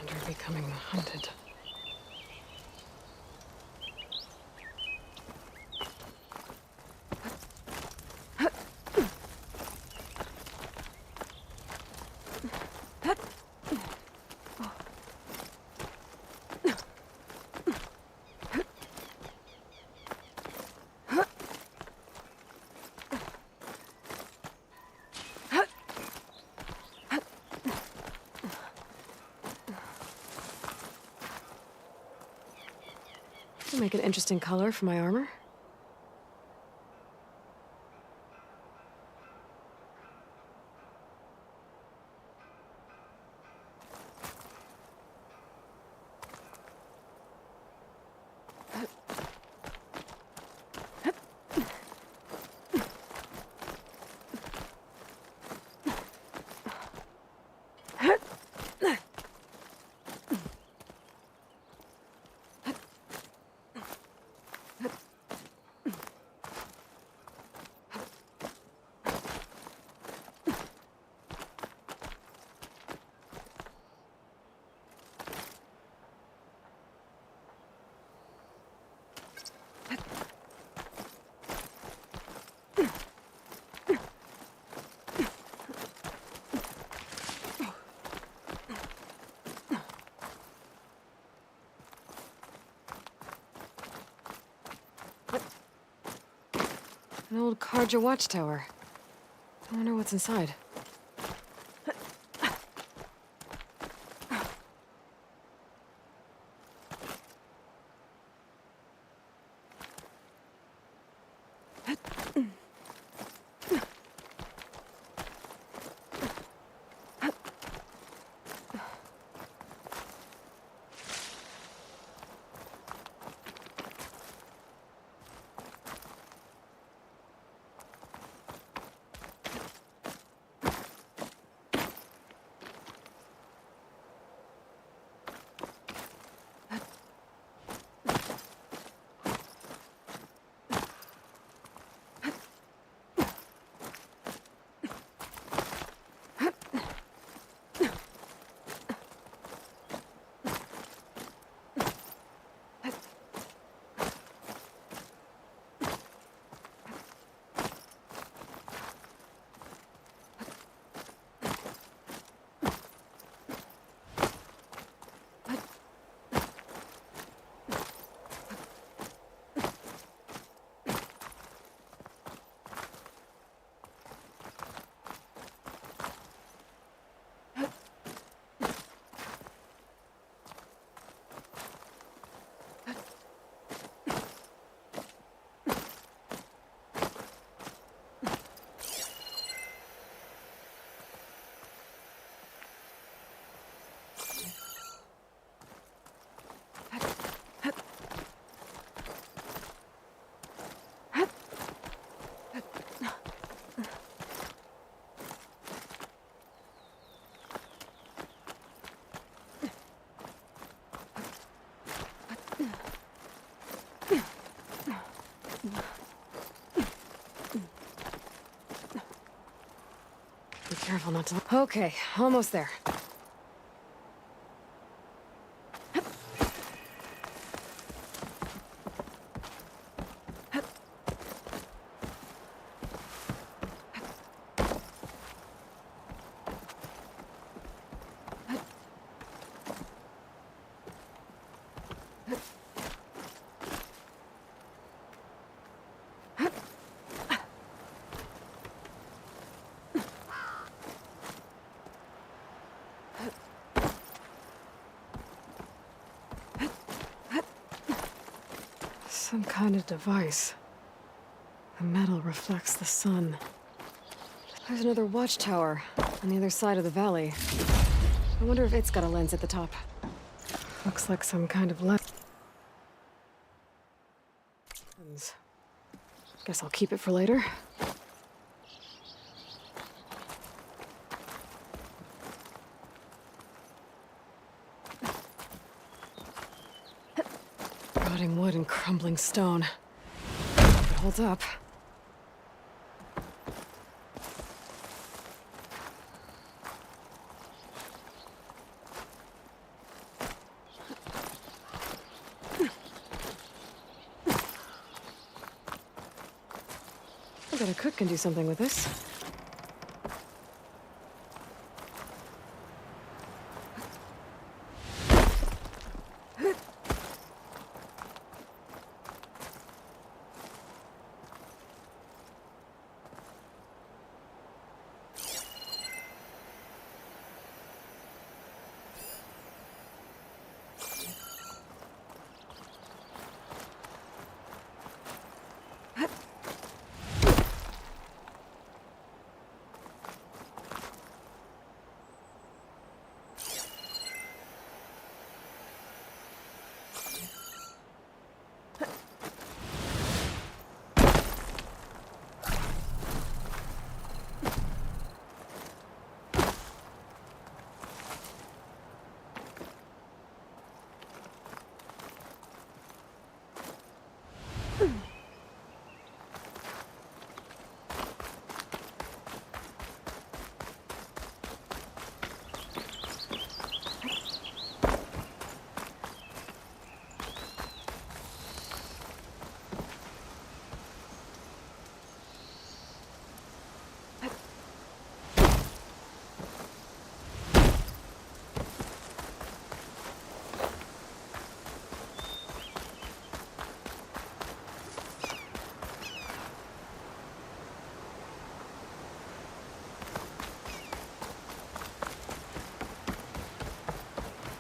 Under becoming hunted. Make an interesting color for my armor. An old Karja watchtower. I wonder what's inside. Be careful not to... Okay, almost there. Some kind of device. The metal reflects the sun. There's another watchtower on the other side of the valley. I wonder if it's got a lens at the top. Looks like some kind of lens. Guess I'll keep it for later. Rotting wood and crumbling stone. Hope it holds up. bet a cook can do something with this.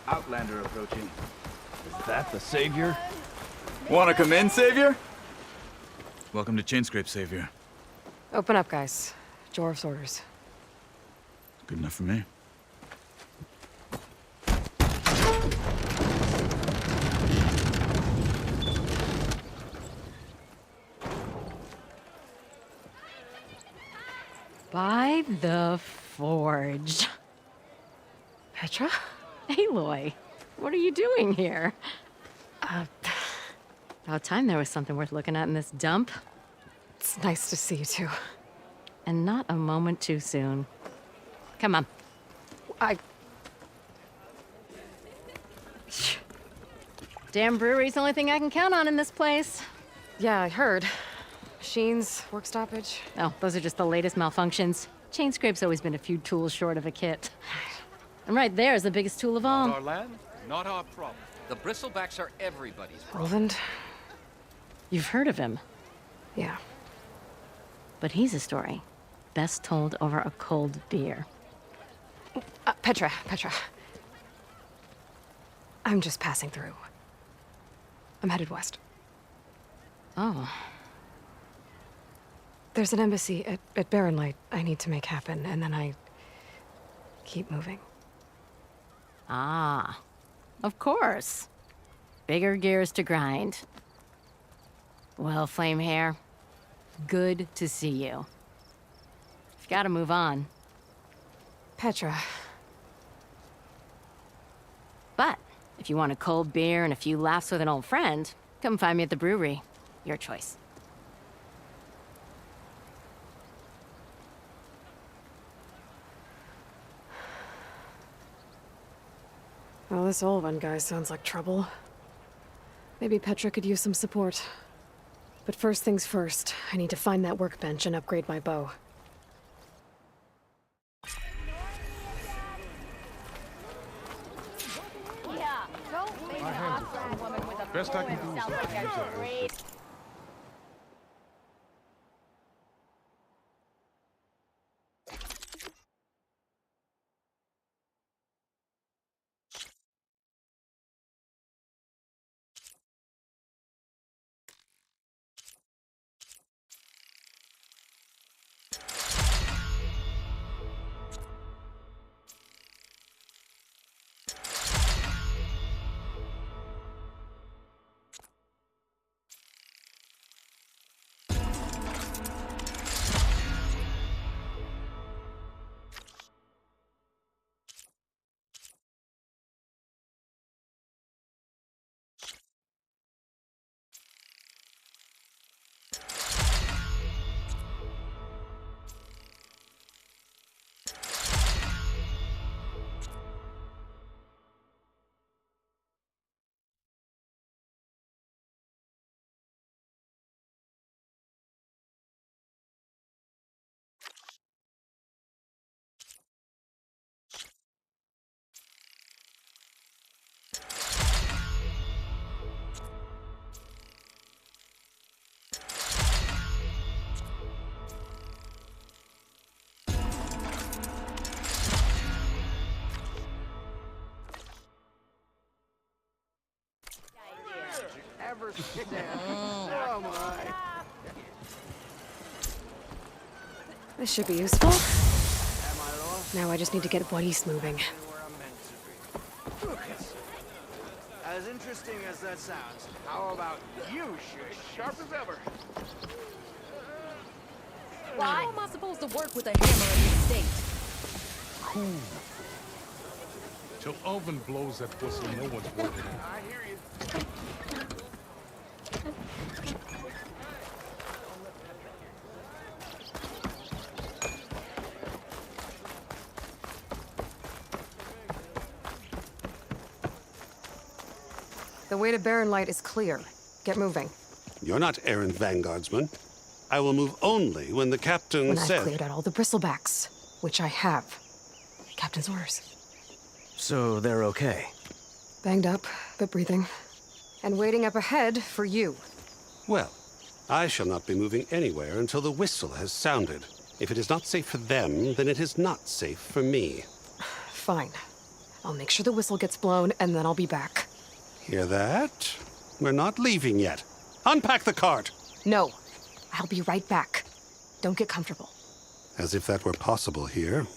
Outlander approaching. Is that the Savior? Wanna come in, Savior? Welcome to Chainscrape, Savior. Open up, guys. Jorv's orders. Good enough for me. By the Forge. Petra? Aloy, what are you doing here? About time there was something worth looking at in this dump. It's nice to see you too. And not a moment too soon. Come on. Damn brewery's the only thing I can count on in this place. Yeah, I heard. Machines, work stoppage. Oh, those are just the latest malfunctions. Chainscrape's always been a few tools short of a kit. And right there is the biggest tool of all. Not our land, not our problem. The bristlebacks are everybody's problem. Roland? You've heard of him, Yeah. but he's a story best told over a cold beer. Petra. I'm just passing through. I'm headed west. Oh, There's an embassy at Barren Light I need to make happen, and then I keep moving. ah, of course. Bigger gears to grind. Well, Flame Hair, good to see you. You've got to move on. Petra. But if you want a cold beer and a few laughs with an old friend, come find me at the brewery. Your choice. Well, this old one guy sounds like trouble. Maybe Petra could use some support. But first things first, I need to find that workbench and upgrade my bow. Yeah, don't make an Austrian woman with a Best I can do is sound not like use a that great... ever stand. Come on. This should be useful. Am I lost? Now I just need to get What East moving. Where I'm meant to be. Lucas. As interesting as that sounds, how about you shoot sharp as ever? How am I supposed to work with a hammer in this state? Cool. Till Alvin blows that whistle, no one's working. I hear you. The way to Barren Light is clear. Get moving. You're not errand vanguardsman. I will move only when the captain When I've says... cleared out all the bristlebacks, which I have. Captain's orders. So they're okay. Banged up, but breathing. And waiting up ahead for you. Well, I shall not be moving anywhere until the whistle has sounded. If it is not safe for them, then it is not safe for me. Fine. I'll make sure the whistle gets blown, and then I'll be back. Hear that? We're not leaving yet. Unpack the cart! No. I'll be right back. Don't get comfortable. As if that were possible here.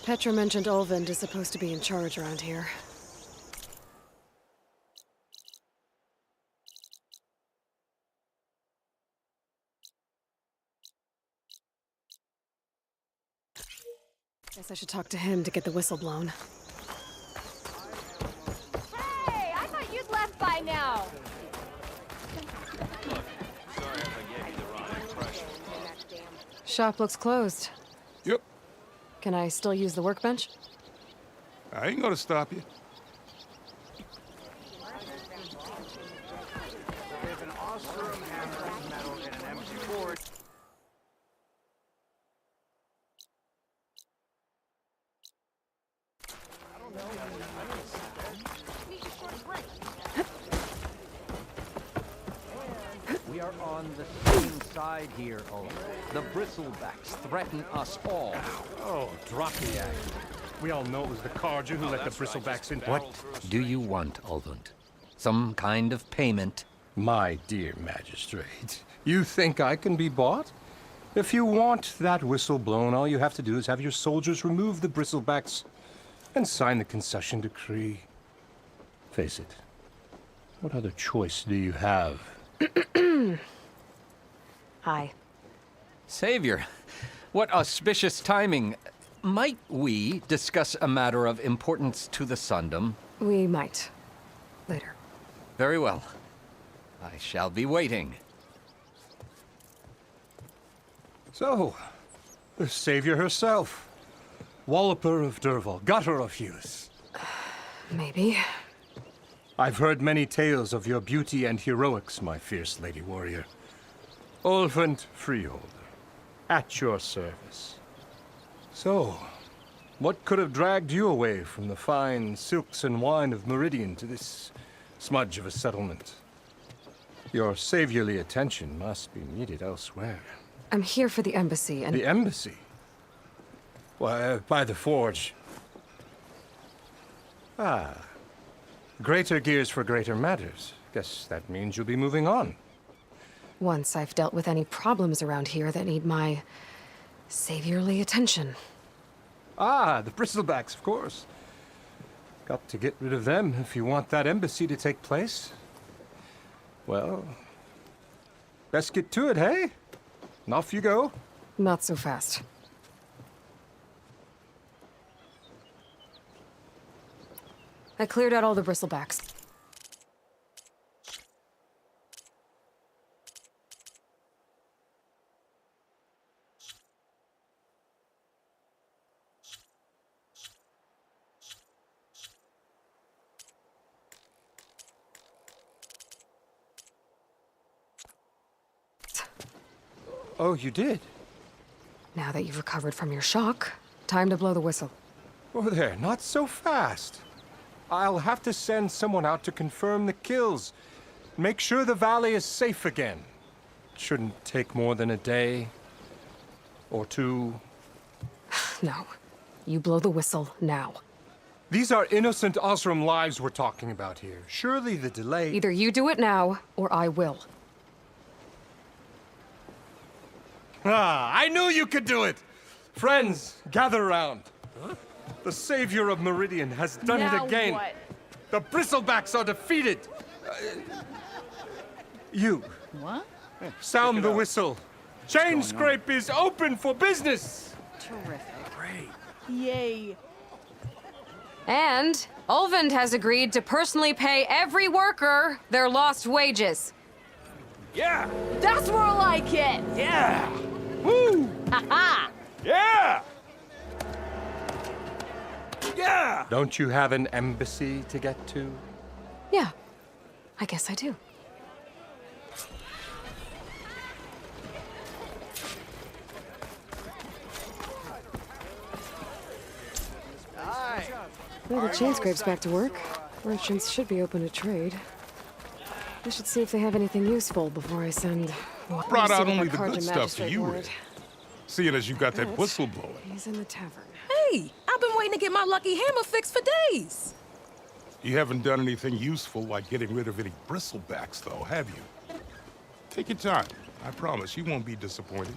Petra mentioned Ulvund is supposed to be in charge around here. Guess I should talk to him to get the whistle blown. Hey, I thought you'd left by now. Shop looks closed. Yep. Can I still use the workbench? I ain't gonna stop you. If an awesome hammer of metal in an empty board. We are on the same side here, Ulrich. The bristlebacks threaten us all. Oh, drop the act. We all know it was the Carja who let the bristlebacks in. What do you want, Ulvund? Some kind of payment? My dear magistrate, you think I can be bought? If you want that whistle blown, all you have to do is have your soldiers remove the bristlebacks and sign the concession decree. Face it, what other choice do you have? Hi. Savior, what auspicious timing. Might we discuss a matter of importance to the Sundom? We might. Later. Very well. I shall be waiting. So, the savior herself. Walloper of Derval, gutter of Hughes. Maybe. I've heard many tales of your beauty and heroics, my fierce lady warrior. Ulvund Freeholder, at your service. So, what could have dragged you away from the fine silks and wine of Meridian to this smudge of a settlement? Your saviorly attention must be needed elsewhere. I'm here for the embassy and... The embassy? Why, by the forge. Ah. Greater gears for greater matters. Guess that means you'll be moving on. Once I've dealt with any problems around here that need my saviorly attention. Ah, the bristlebacks, of course. Got to get rid of them if you want that embassy to take place. Well, best get to it, hey? And off you go. Not so fast. I cleared out all the bristlebacks. Oh, you did? Now that you've recovered from your shock, time to blow the whistle. Oh, there, not so fast. I'll have to send someone out to confirm the kills. Make sure the valley is safe again. Shouldn't take more than a day. Or two. No. You blow the whistle now. These are innocent Osram lives we're talking about here. Surely the delay... Either you do it now, or I will. Ah, I knew you could do it! Friends, gather around. The savior of Meridian has done it again. What? The bristlebacks are defeated. You. What? Sound the whistle. Chain Scrape is open for business. Terrific. Great. Yay. And Ulvund has agreed to personally pay every worker their lost wages. Yeah! That's more like it. Yeah! Woo! Ha-ha. Yeah! Yeah! Don't you have an embassy to get to? Yeah, I guess I do. Well, the chain scrape's back to work. Merchants should be open to trade. I should see if they have anything useful before I send... Brought out only the Proходžення good stuff for magistrate you, word. Red. Seeing as you got that Yes. whistle blowing. He's in the tavern. Hey, I've been waiting to get my lucky hammer fixed for days. You haven't done anything useful like getting rid of any bristlebacks, though, have you? Take your time. I promise you won't be disappointed.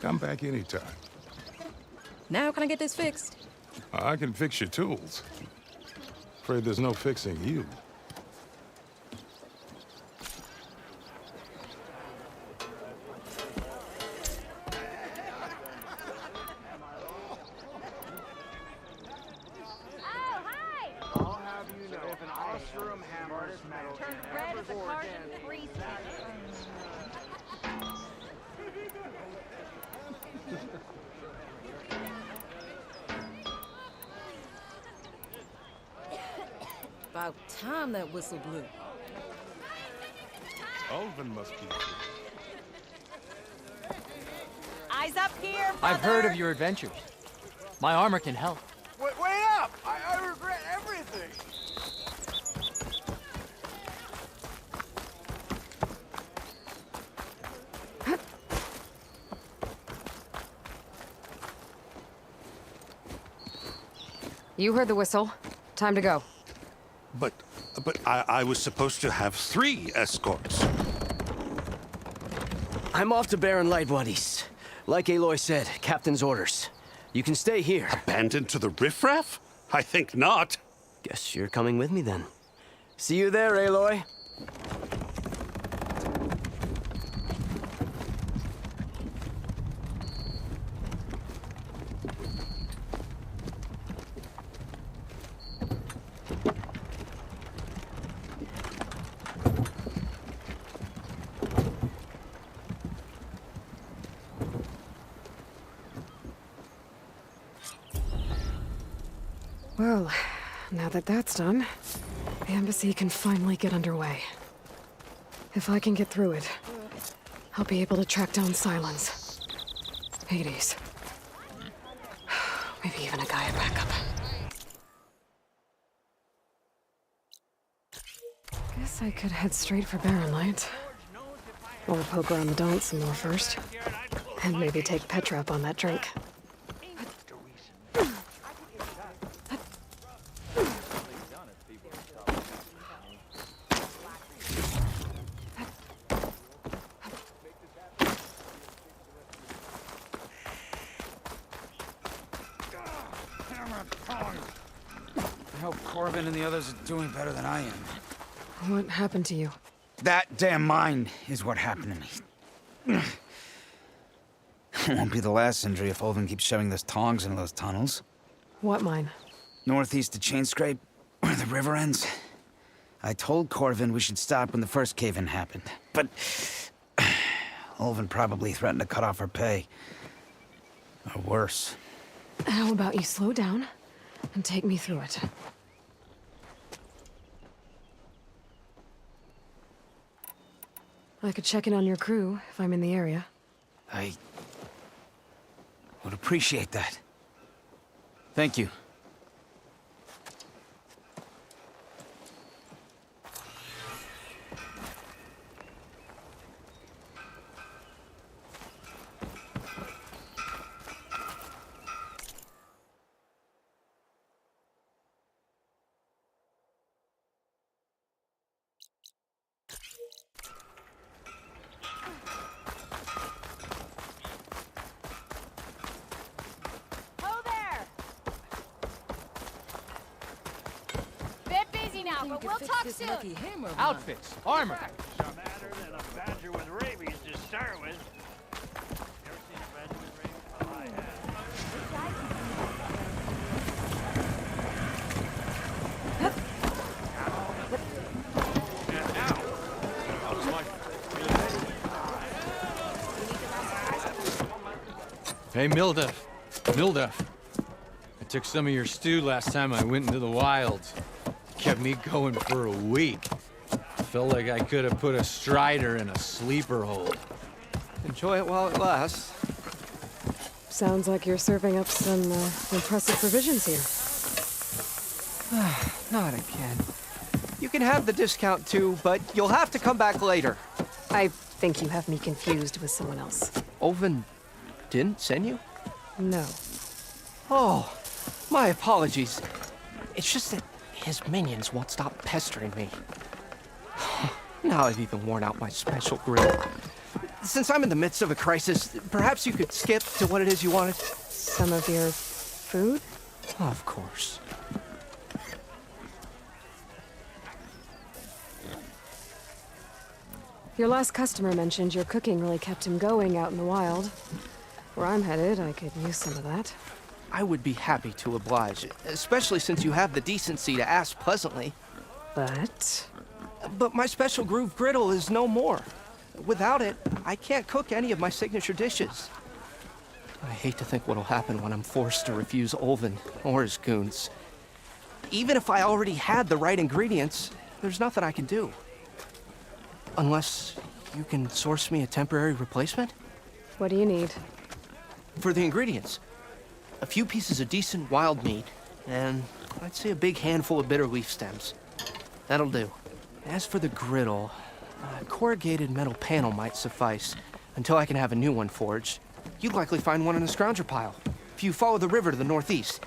Come back anytime. Now can I get this fixed? I can fix your tools. Afraid there's no fixing you. I'll have you know, if an Ostrom hammer's metal Turned can red ever as a forge Carson anything, priest. About time that whistle blew. Ulvund must be here. Eyes up here, I've heard of your adventures. My armor can help. Wait up! I regret everything! You heard the whistle. Time to go. But I was supposed to have 3 escorts. I'm off to Baron Lightwoodies. Like Aloy said, Captain's orders. You can stay here. Abandoned to the riffraff? I think not. Guess you're coming with me then. See you there, Aloy. Well, now that that's done, the embassy can finally get underway. If I can get through it, I'll be able to track down Silence, Hades, maybe even a Gaia backup. Guess I could head straight for Barren Light. Or poke around the Daunt some more first. And maybe take Petra up on that drink. I hope Corbin and the others are doing better than I am. What happened to you? That damn mine is what happened to me. It won't be the last injury if Olvin keeps shoving those tongs into those tunnels. What mine? Northeast of Chainscrape, where the river ends. I told Corvin we should stop when the first cave-in happened, but Olvin probably threatened to cut off her pay. Or worse. How about you slow down and take me through it? I could check in on your crew if I'm in the area. I would appreciate that. Thank you. But we'll talk soon. Outfits, armor. Some matter than a badger with rabies to start with. Ever seen a badger with rabies? Oh, I have. Hey, Milduff. I took some of your stew last time I went into the wilds. Kept me going for a week. Felt like I could have put a strider in a sleeper hold. Enjoy it while it lasts. Sounds like you're serving up some impressive provisions here. Not again. You can have the discount too, but you'll have to come back later. I think you have me confused with someone else. Olvin didn't send you? No. Oh, my apologies. It's just that his minions won't stop pestering me. Now I've even worn out my special grill. Since I'm in the midst of a crisis, perhaps you could skip to what it is you wanted? Some of your food? Of course. Your last customer mentioned your cooking really kept him going out in the wild. Where I'm headed, I could use some of that. I would be happy to oblige, especially since you have the decency to ask pleasantly. But my special groove griddle is no more. Without it, I can't cook any of my signature dishes. I hate to think what'll happen when I'm forced to refuse Olvin or his goons. Even if I already had the right ingredients, there's nothing I can do. Unless you can source me a temporary replacement? What do you need? For the ingredients. A few pieces of decent wild meat, and I'd say a big handful of bitter leaf stems. That'll do. As for the griddle, a corrugated metal panel might suffice until I can have a new one forged. You'd likely find one in the scrounger pile, if you follow the river to the northeast.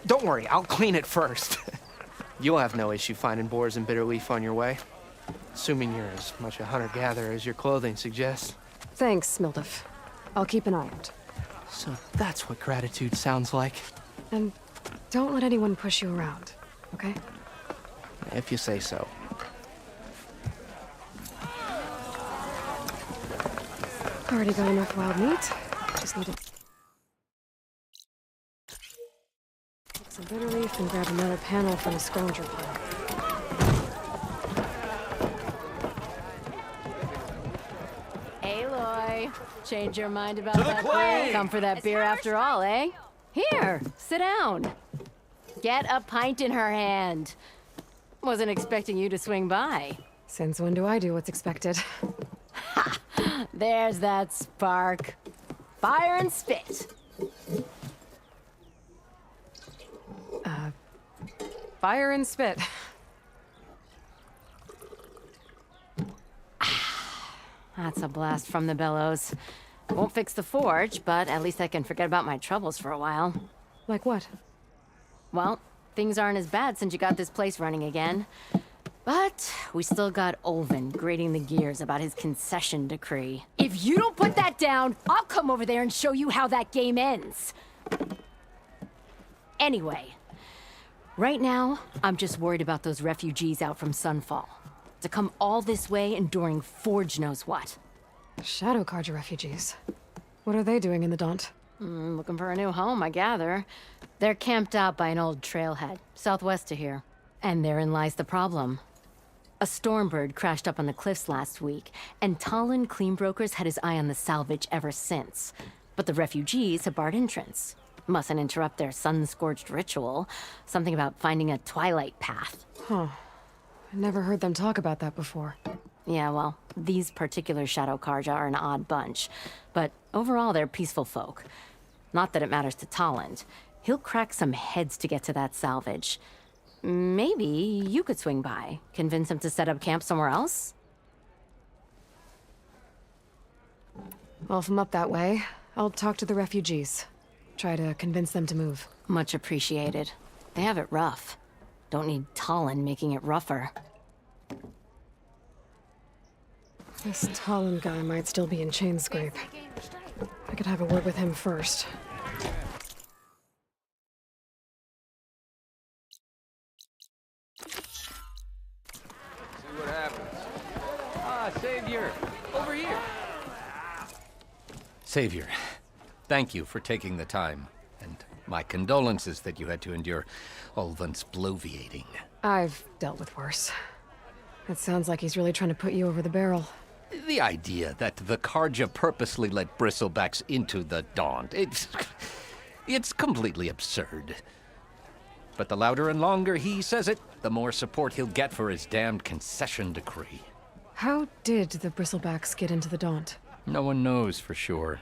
Don't worry, I'll clean it first. You'll have no issue finding boars and bitter leaf on your way. Assuming you're as much a hunter-gatherer as your clothing suggests. Thanks, Mildef. I'll keep an eye out. So that's what gratitude sounds like. And don't let anyone push you around, okay? If you say so. Already got enough wild meat. Just need to take some bitter leaf and grab another panel from the scavenger pile. Aloy, change your mind about that beer? Come for that beer after all, eh? Here, sit down. Get a pint in her hand. Wasn't expecting you to swing by. Since when do I do what's expected? There's that spark. Fire and spit. Fire and spit. That's a blast from the bellows. Won't fix the forge, but at least I can forget about my troubles for a while. Like what? Well, things aren't as bad since you got this place running again. But we still got Olvin grating the gears about his concession decree. If you don't put that down, I'll come over there and show you how that game ends. Anyway, right now, I'm just worried about those refugees out from Sunfall. To come all this way enduring Forge knows what. Shadow Carja refugees. What are they doing in the Daunt? Looking for a new home, I gather. They're camped out by an old trailhead, southwest of here. And therein lies the problem. A Stormbird crashed up on the cliffs last week, and Talon Cleanbrokers had his eye on the salvage ever since. But the refugees have barred entrance. Mustn't interrupt their sun-scorched ritual. Something about finding a twilight path. Huh. I never heard them talk about that before. Yeah, well, these particular Shadow Carja are an odd bunch. But overall, they're peaceful folk. Not that it matters to Talon. He'll crack some heads to get to that salvage. Maybe you could swing by, convince him to set up camp somewhere else? Well, if I'm up that way, I'll talk to the refugees. Try to convince them to move. Much appreciated. They have it rough. Don't need Talon making it rougher. This Talon guy might still be in Chainscrape. I could have a word with him first. Savior! Over here! Savior, thank you for taking the time, and my condolences that you had to endure Olvin's bloviating. I've dealt with worse. It sounds like he's really trying to put you over the barrel. The idea that the Carja purposely let bristlebacks into the Daunt, it's completely absurd. But the louder and longer he says it, the more support he'll get for his damned concession decree. How did the bristlebacks get into the Daunt? No one knows for sure.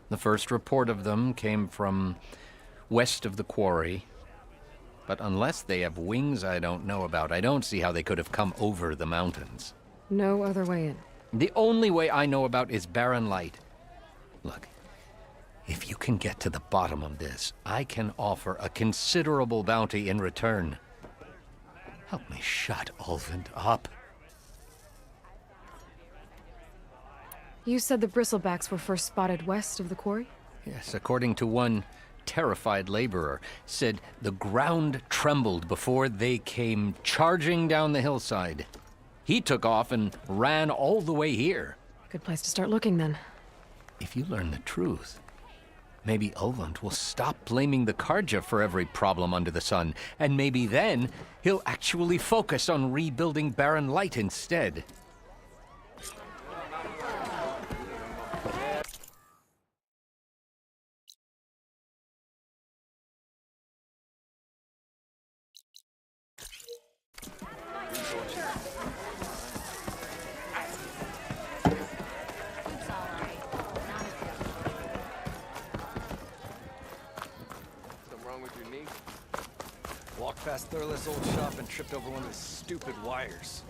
The first report of them came from west of the quarry. But unless they have wings I don't know about, I don't see how they could have come over the mountains. No other way in. The only way I know about is barren light. Look, if you can get to the bottom of this, I can offer a considerable bounty in return. Help me shut Olvin up. You said the bristlebacks were first spotted west of the quarry? Yes, according to one terrified laborer, said the ground trembled before they came charging down the hillside. He took off and ran all the way here. Good place to start looking, then. If you learn the truth, maybe Olvin will stop blaming the Carja for every problem under the sun, and maybe then he'll actually focus on rebuilding barren light instead. Walked past Thurless old shop and tripped over one of his stupid wires.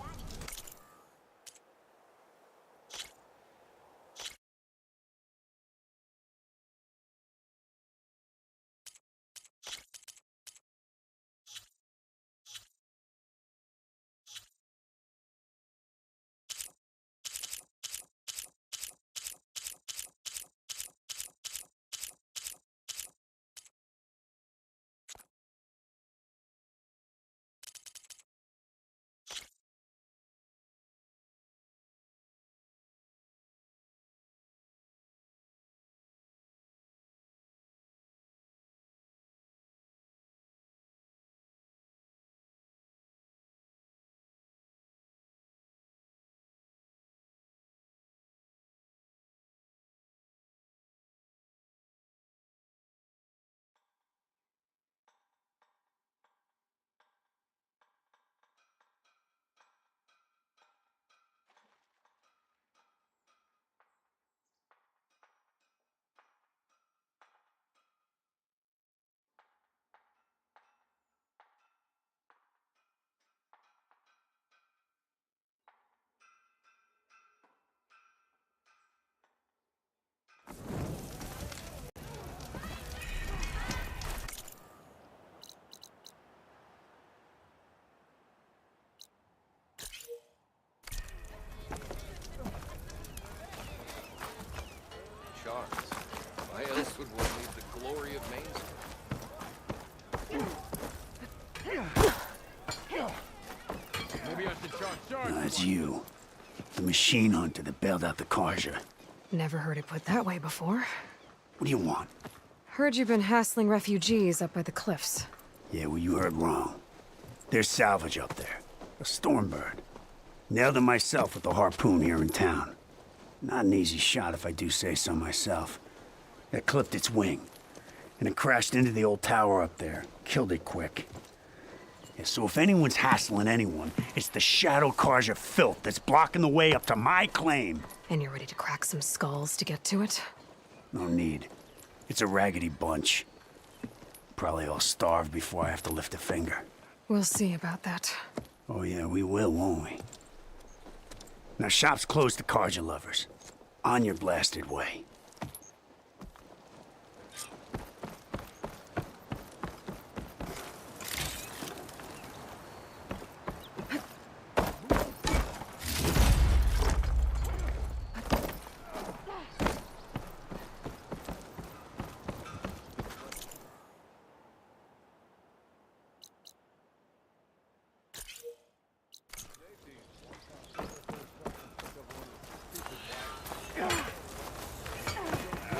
Why else would one need the glory of Main Maybe I should charge. That's you. The machine hunter that bailed out the Karja. Never heard it put that way before. What do you want? Heard you've been hassling refugees up by the cliffs. Yeah, well, you heard wrong. There's salvage up there. A Stormbird. Nailed it myself with a harpoon here in town. Not an easy shot if I do say so myself. It clipped its wing, and it crashed into the old tower up there. Killed it quick. Yeah, so if anyone's hassling anyone, it's the Shadow Karja filth that's blocking the way up to my claim. And you're ready to crack some skulls to get to it? No need. It's a raggedy bunch. Probably all starved before I have to lift a finger. We'll see about that. Oh yeah, we will, won't we? Now shop's closed to Karja lovers. On your blasted way.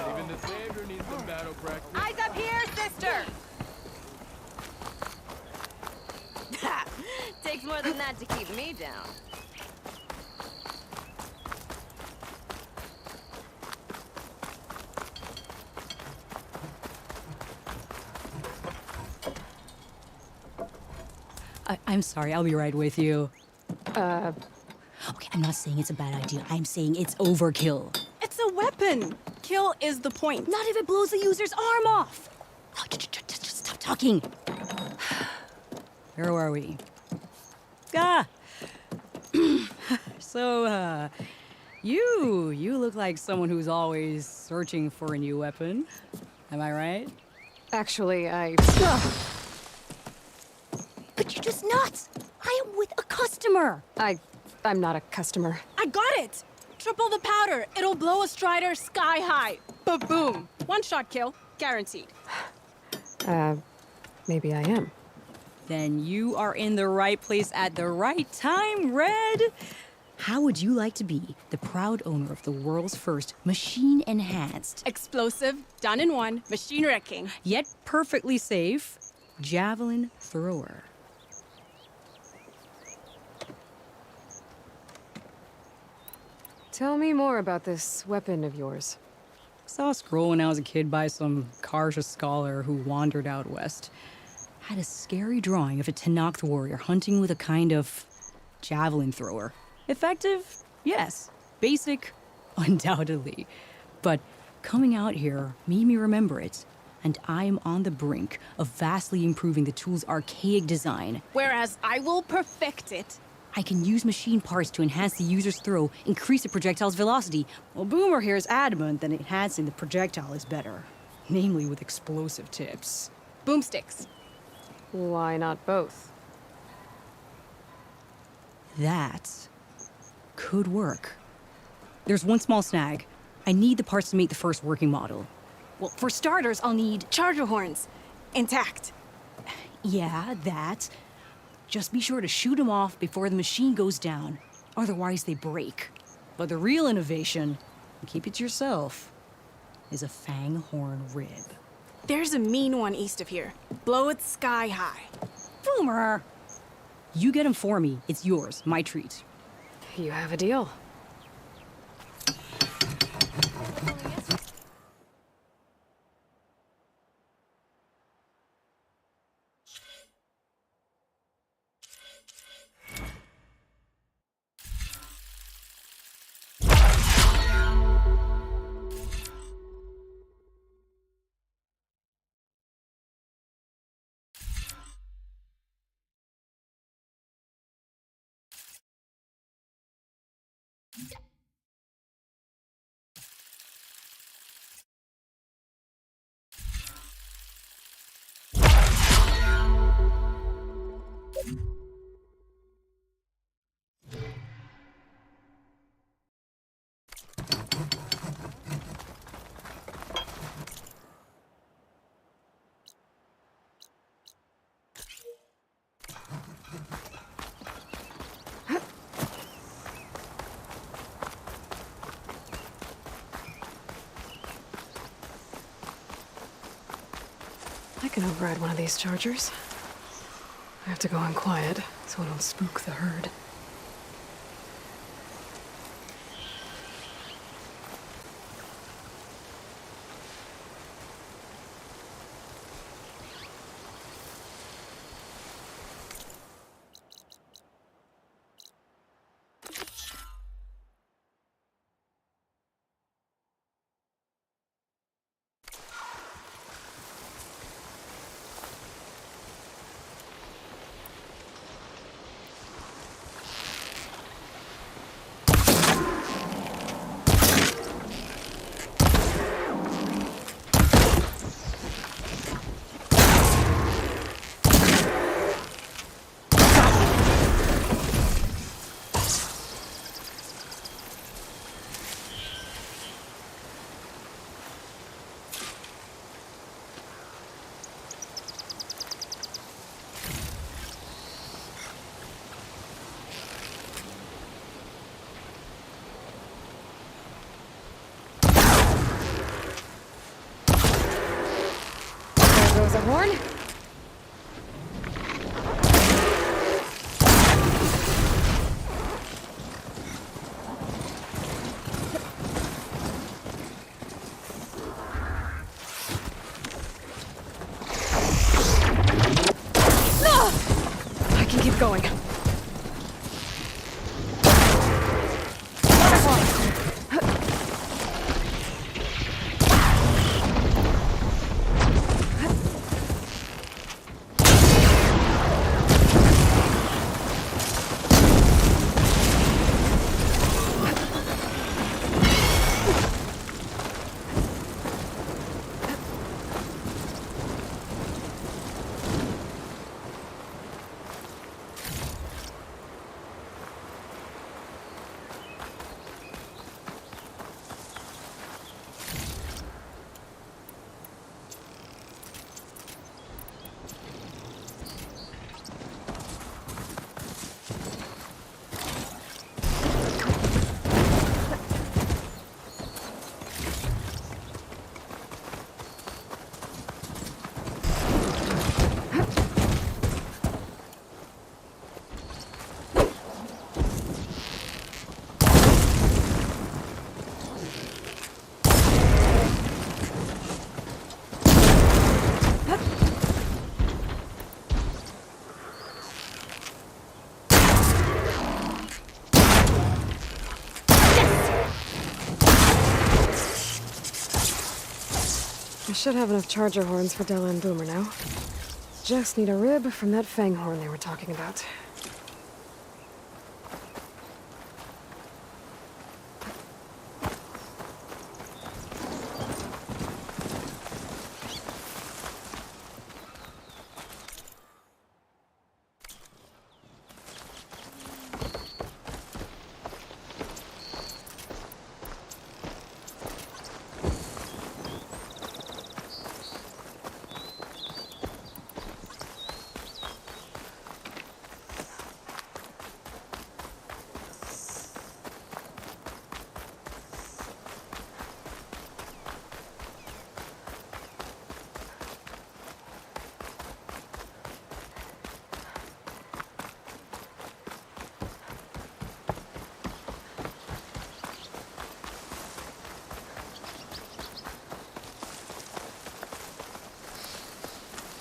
Even the Savior needs some battle practice. Eyes up here, sister! Takes more than that to keep me down. I'm sorry, I'll be right with you. Okay, I'm not saying it's a bad idea. I'm saying it's overkill. It's a weapon! Kill is the point. Not if it blows the user's arm off! Oh, just stop talking. Where are we? So, you look like someone who's always searching for a new weapon. Am I right? Actually, But you're just nuts! I am with a customer! I'm not a customer. I got it! Triple the powder. It'll blow a Strider sky high. Ba-boom. One shot kill. Guaranteed. Maybe I am. Then you are in the right place at the right time, Red. How would you like to be the proud owner of the world's first machine-enhanced, Explosive, done in one, machine wrecking, yet perfectly safe, javelin thrower? Tell me more about this weapon of yours. Saw a scroll when I was a kid by some Karja scholar who wandered out west. Had a scary drawing of a Tenakth warrior hunting with a kind of javelin thrower. Effective? Yes. Basic? Undoubtedly. But coming out here made me remember it, and I am on the brink of vastly improving the tool's archaic design. Whereas I will perfect it. I can use machine parts to enhance the user's throw, increase the projectile's velocity. Well, Boomer here is adamant that enhancing the projectile is better, namely with explosive tips. Boomsticks. Why not both? That could work. There's one small snag. I need the parts to make the first working model. Well, for starters, I'll need charger horns. Intact. Yeah, that. Just be sure to shoot them off before the machine goes down. Otherwise, they break. But the real innovation, and keep it to yourself, is a fang horn rib. There's a mean one east of here. Blow it sky high. Boomer! You get him for me. It's yours. My treat. You have a deal. I can override one of these chargers. I have to go in quiet, so I don't spook the herd. There goes a horn. I can keep going. I should have enough charger horns for Della and Boomer now. Just need a rib from that fang horn they were talking about.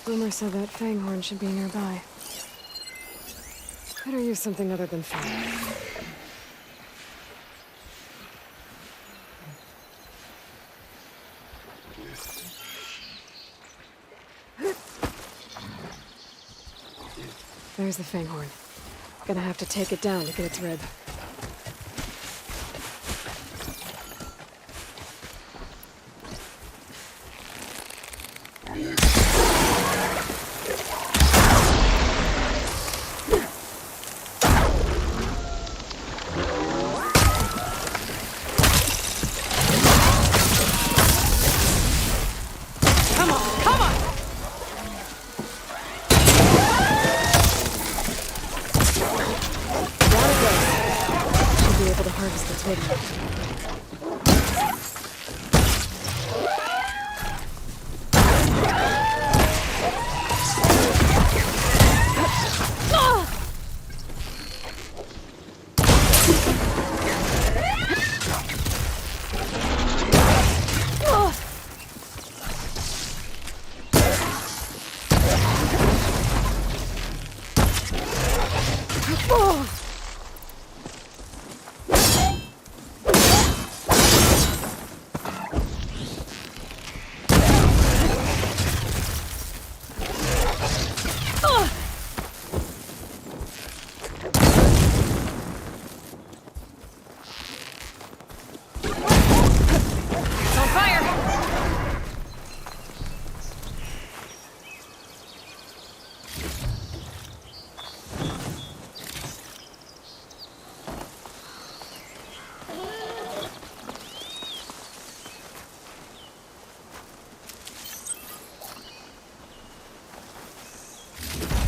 Boomer said that fang horn should be nearby. Better use something other than fang. There's the fang horn. Gonna have to take it down to get its rib.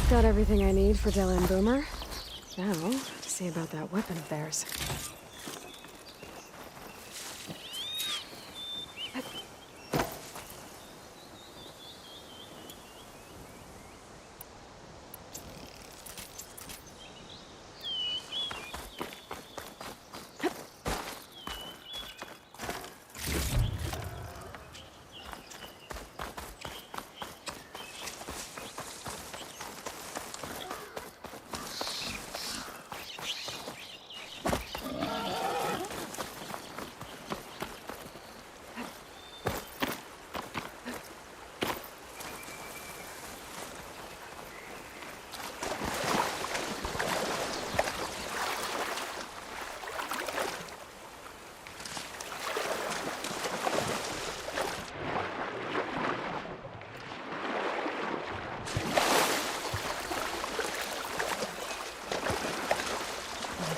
Got everything I need for Della and Boomer. Now, to see about that weapon of theirs.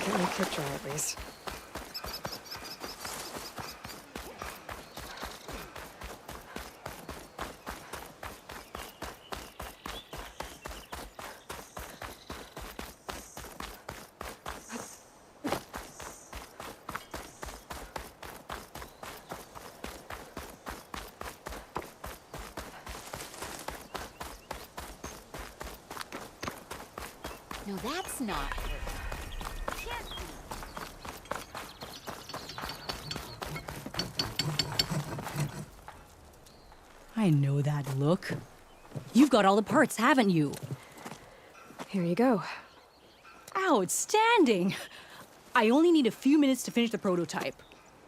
Get my kit dry at least. No, that's not. I know that look. You've got all the parts, haven't you? Here you go. Outstanding! I only need a few minutes to finish the prototype.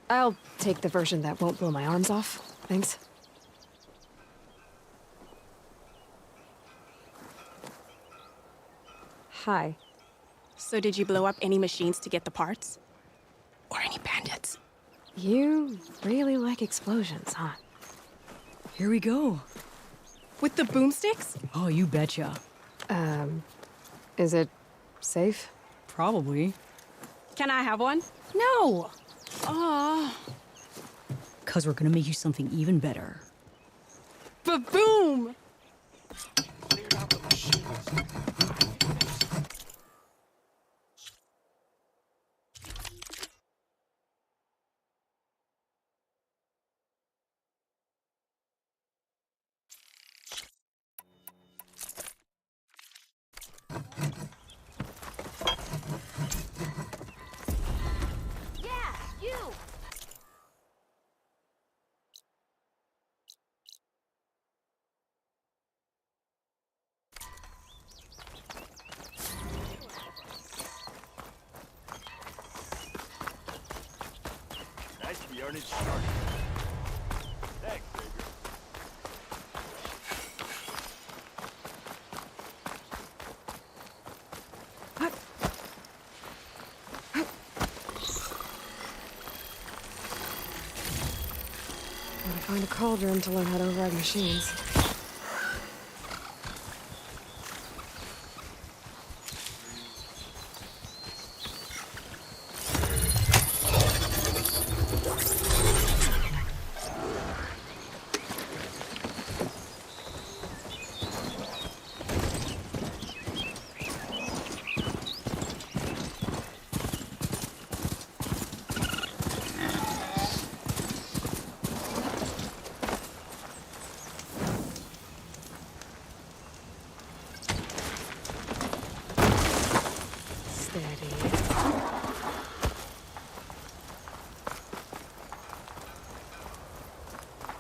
I'll take the version that won't blow my arms off. Thanks. Hi. So did you blow up any machines to get the parts? Or any bandits? You really like explosions, huh? Here we go. With the boomsticks? Oh, you betcha. Is it safe? Probably. Can I have one? No! Aw. 'Cause we're gonna make you something even better. Ba-boom! Nice to be earning short. Thanks, Savior. Gotta find a cauldron to learn how to override machines.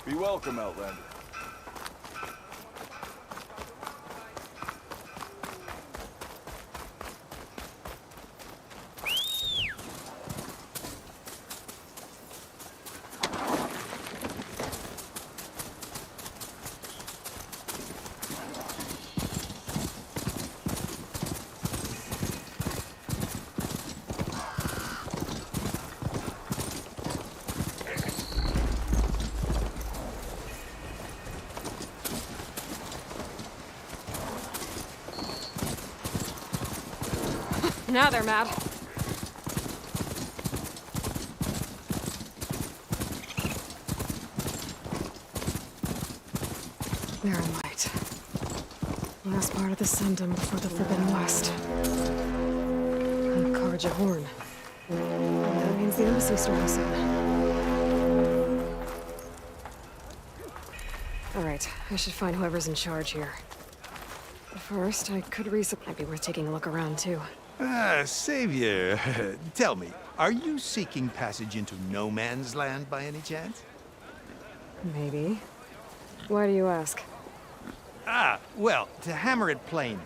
Be welcome, Outlander. Now they're mad. They're in light. Last part of the Sundom before the Forbidden West. And Karja Horn. That means the embassy store is in. Alright, I should find whoever's in charge here. But first, I could might be worth taking a look around, too. Savior, tell me, are you seeking passage into no man's land by any chance? Maybe. Why do you ask? Well, to hammer it plain,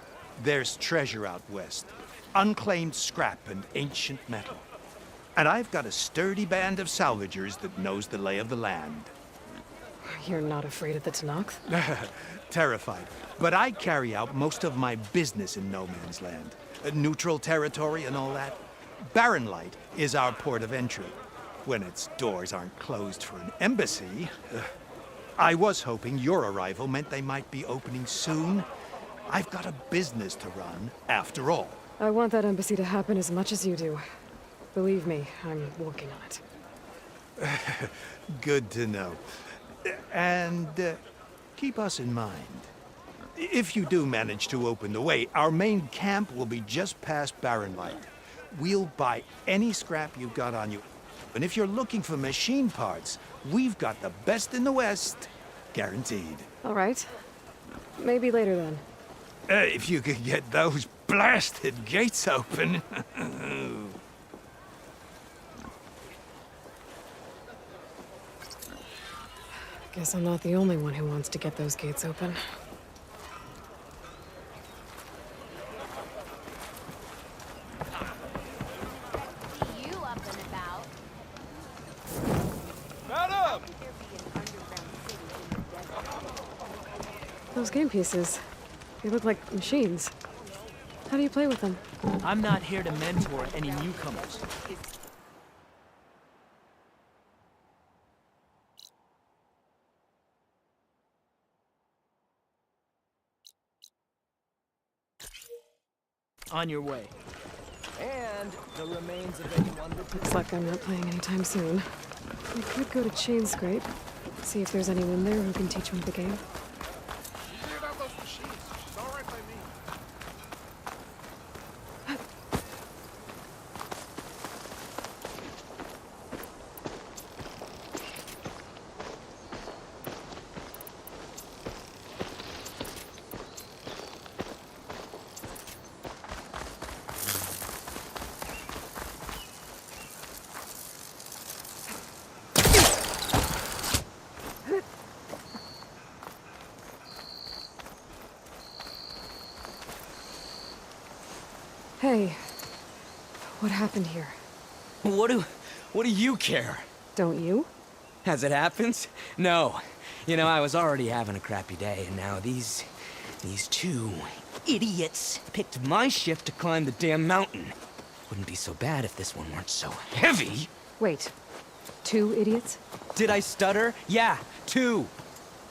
there's treasure out west. Unclaimed scrap and ancient metal. And I've got a sturdy band of salvagers that knows the lay of the land. You're not afraid of the Tenakth? Terrified. But I carry out most of my business in no man's land. Neutral territory and all that. Barren Light is our port of entry. When its doors aren't closed for an embassy. I was hoping your arrival meant they might be opening soon. I've got a business to run, after all. I want that embassy to happen as much as you do. Believe me, I'm working on it. Good to know. And keep us in mind. If you do manage to open the way, our main camp will be just past Barren Light. We'll buy any scrap you've got on you. And if you're looking for machine parts, we've got the best in the West. Guaranteed. All right. Maybe later then. If you could get those blasted gates open. Guess I'm not the only one who wants to get those gates open. You up and about? Madam! Those game pieces, they look like machines. How do you play with them? I'm not here to mentor any newcomers. On your way. And the remains of anyone that... Looks like I'm not playing anytime soon. I could go to Chain Scrape, see if there's anyone there who can teach me the game. Hey, what happened here? What do you care? Don't you? As it happens? No. You know, I was already having a crappy day, and now these two idiots picked my shift to climb the damn mountain. Wouldn't be so bad if this one weren't so heavy. Wait, 2 idiots? Did I stutter? Yeah, 2.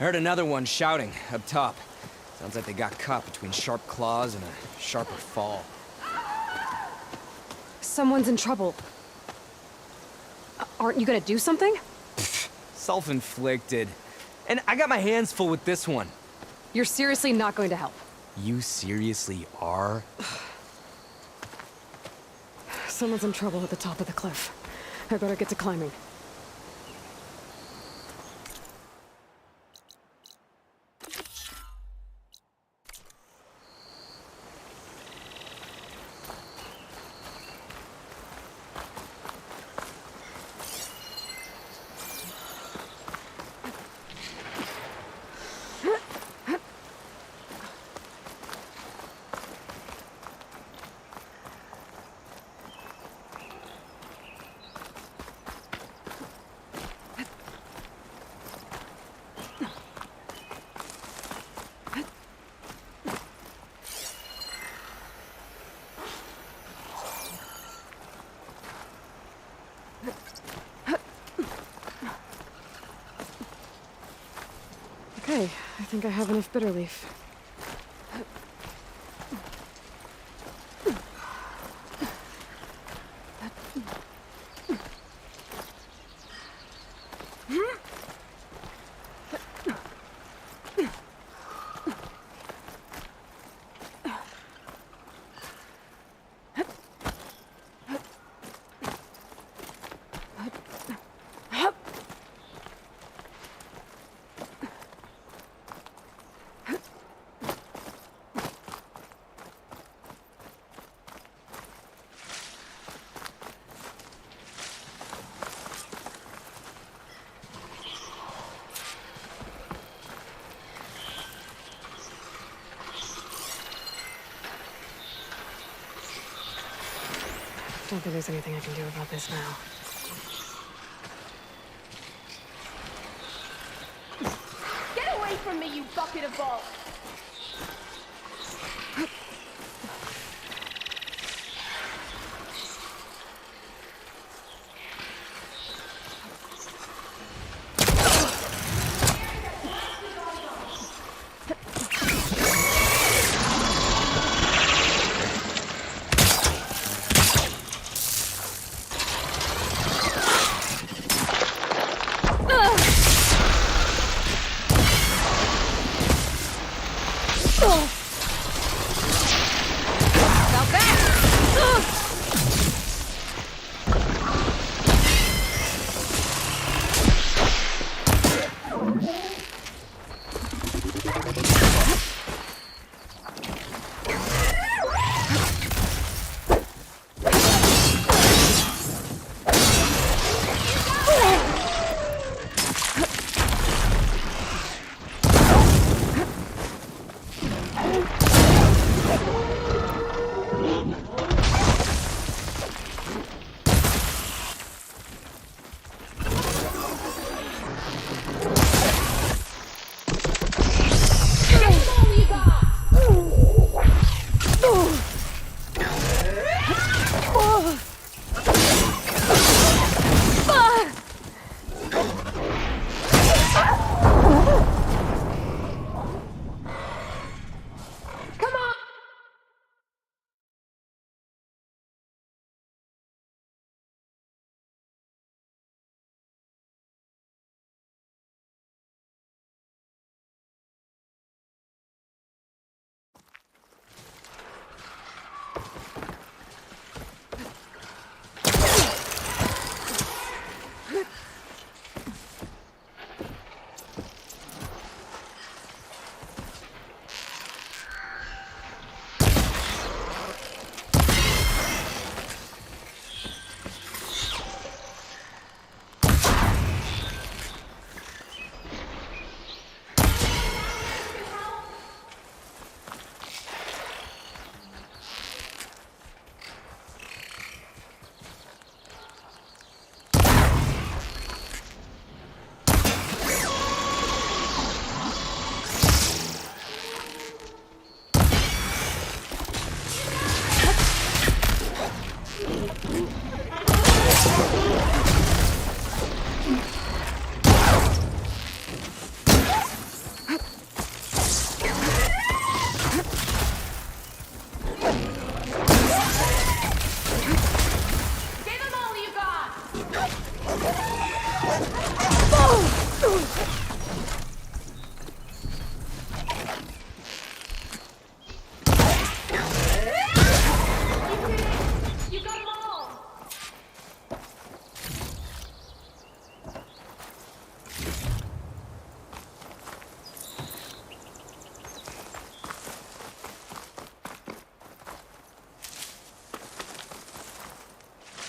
I heard another one shouting up top. Sounds like they got caught between sharp claws and a sharper fall. Someone's in trouble. Aren't you gonna do something? Self-inflicted. And I got my hands full with this one. You're seriously not going to help? You seriously are? Someone's in trouble at the top of the cliff. I better get to climbing. Okay, I think I have enough bitter leaf. Don't think there's anything I can do about this now. Get away from me, you bucket of balls!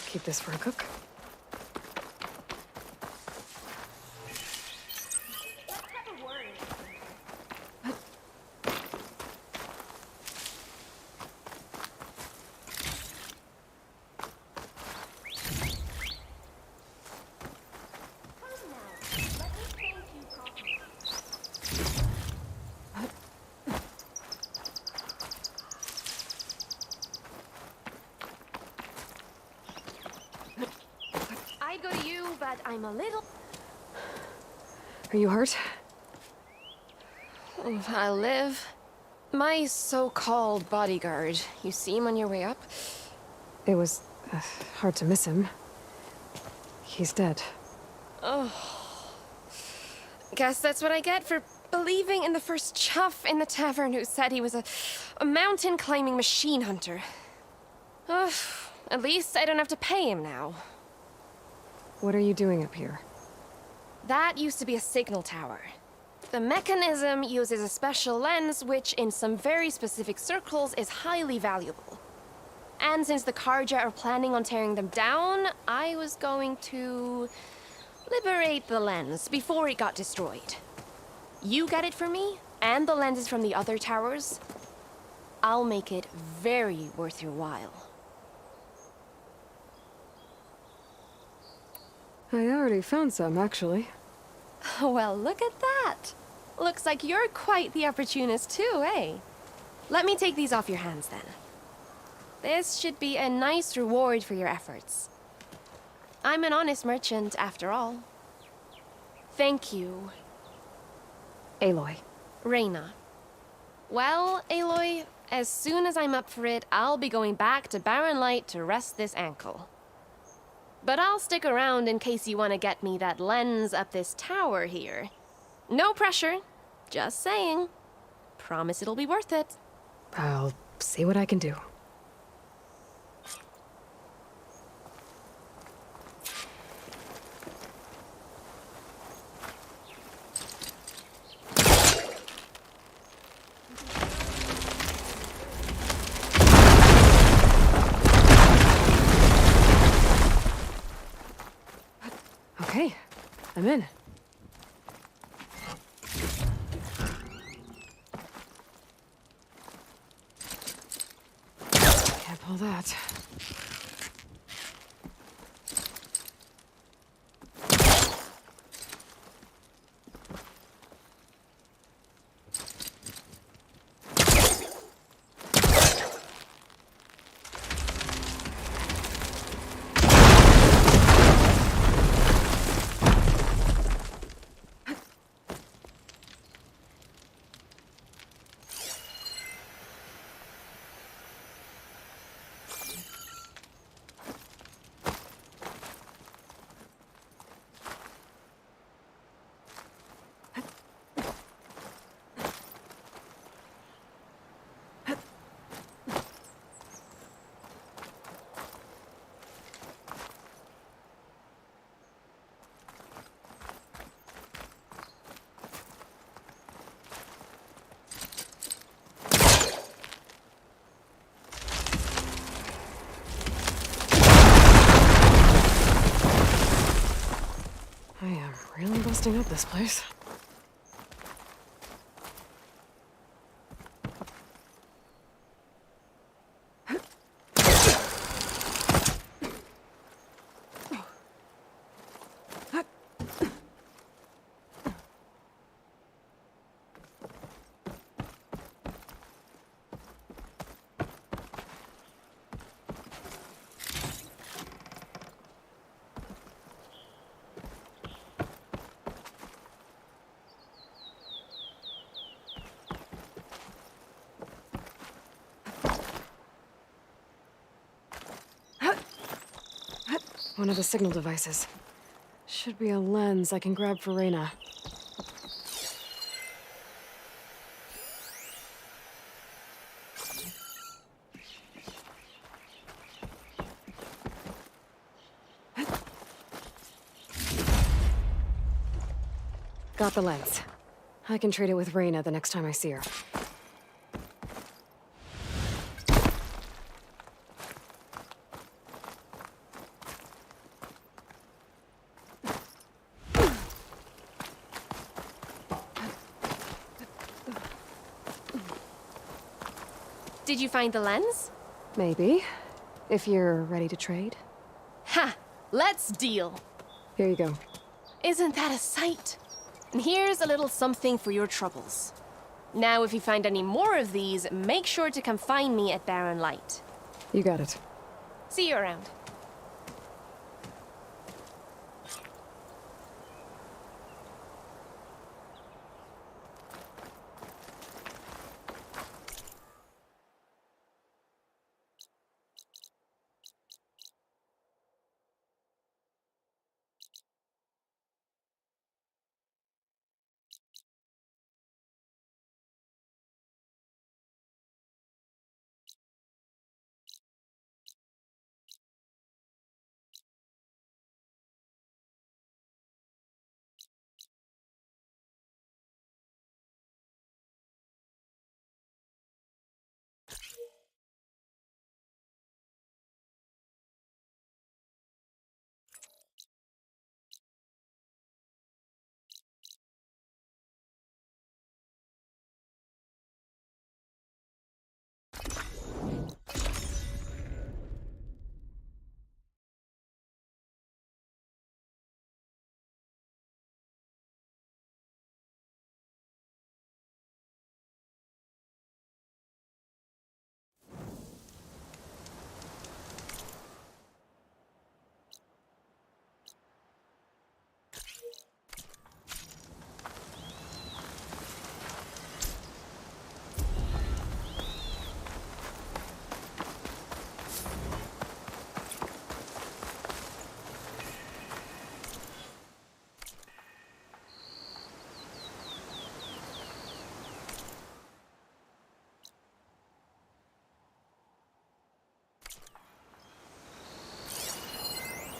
Keep this for a cook. I'd go to you, but I'm a little... Are you hurt? I'll live. My so-called bodyguard. You see him on your way up? It was hard to miss him. He's dead. Oh. Guess that's what I get for believing in the first chuff in the tavern who said he was a mountain-climbing machine hunter. At least I don't have to pay him now. What are you doing up here? That used to be a signal tower. The mechanism uses a special lens which, in some very specific circles, is highly valuable. And since the Karja are planning on tearing them down, I was going to liberate the lens before it got destroyed. You get it for me, and the lenses from the other towers. I'll make it very worth your while. I already found some, actually. Well, look at that. Looks like you're quite the opportunist too, eh? Let me take these off your hands then. This should be a nice reward for your efforts. I'm an honest merchant, after all. Thank you. Aloy. Reyna. Well, Aloy, as soon as I'm up for it, I'll be going back to Barren Light to rest this ankle. But I'll stick around in case you want to get me that lens up this tower here. No pressure. Just saying. Promise it'll be worth it. I'll see what I can do. Okay, I'm in. Can't pull that. I am really busting up this place. One of the signal devices. Should be a lens I can grab for Reyna. Got the lens. I can trade it with Reyna the next time I see her. Did you find the lens? Maybe. If you're ready to trade. Ha! Let's deal. Here you go. Isn't that a sight? And here's a little something for your troubles. Now, if you find any more of these, make sure to come find me at Barren Light. You got it. See you around.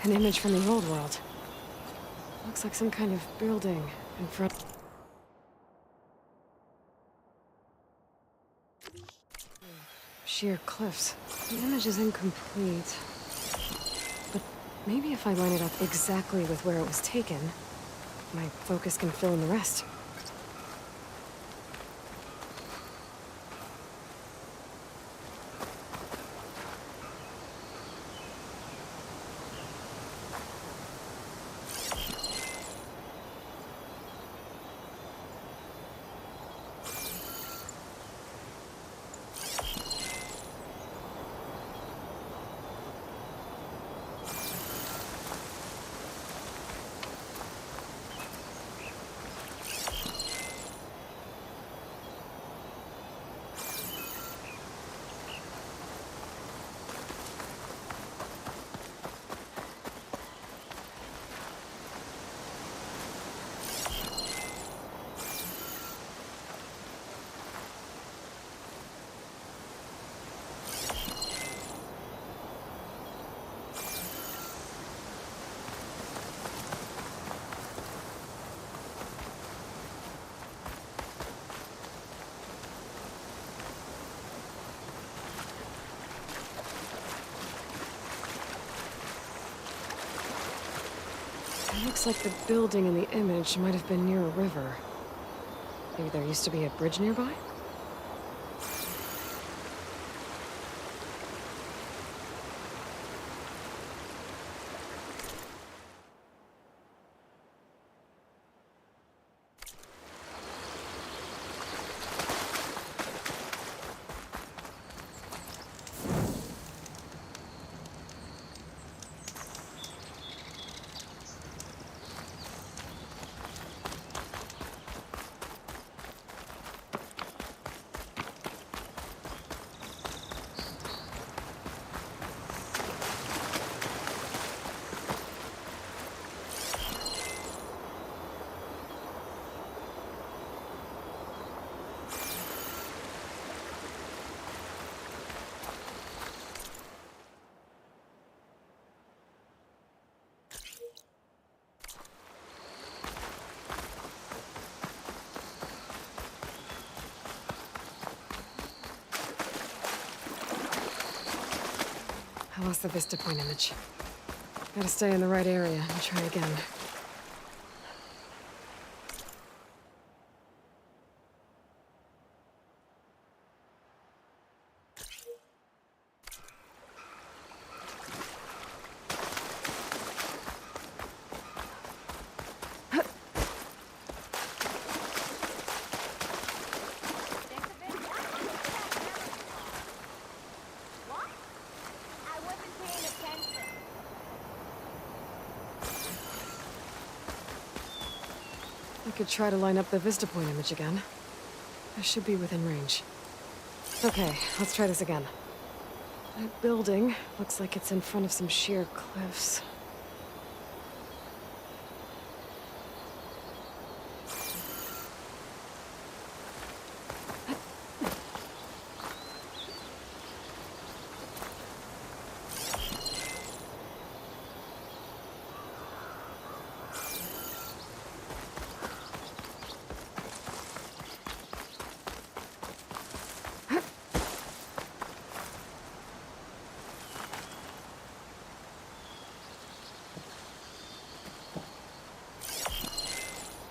An image from the old world. Looks like some kind of building in front. Sheer cliffs. The image is incomplete. But maybe if I line it up exactly with where it was taken, my focus can fill in the rest. It looks like the building in the image might have been near a river. Maybe there used to be a bridge nearby? I lost the vista point image. Gotta stay in the right area and try again. I could try to line up the vista point image again. I should be within range. Okay, let's try this again. That building looks like it's in front of some sheer cliffs.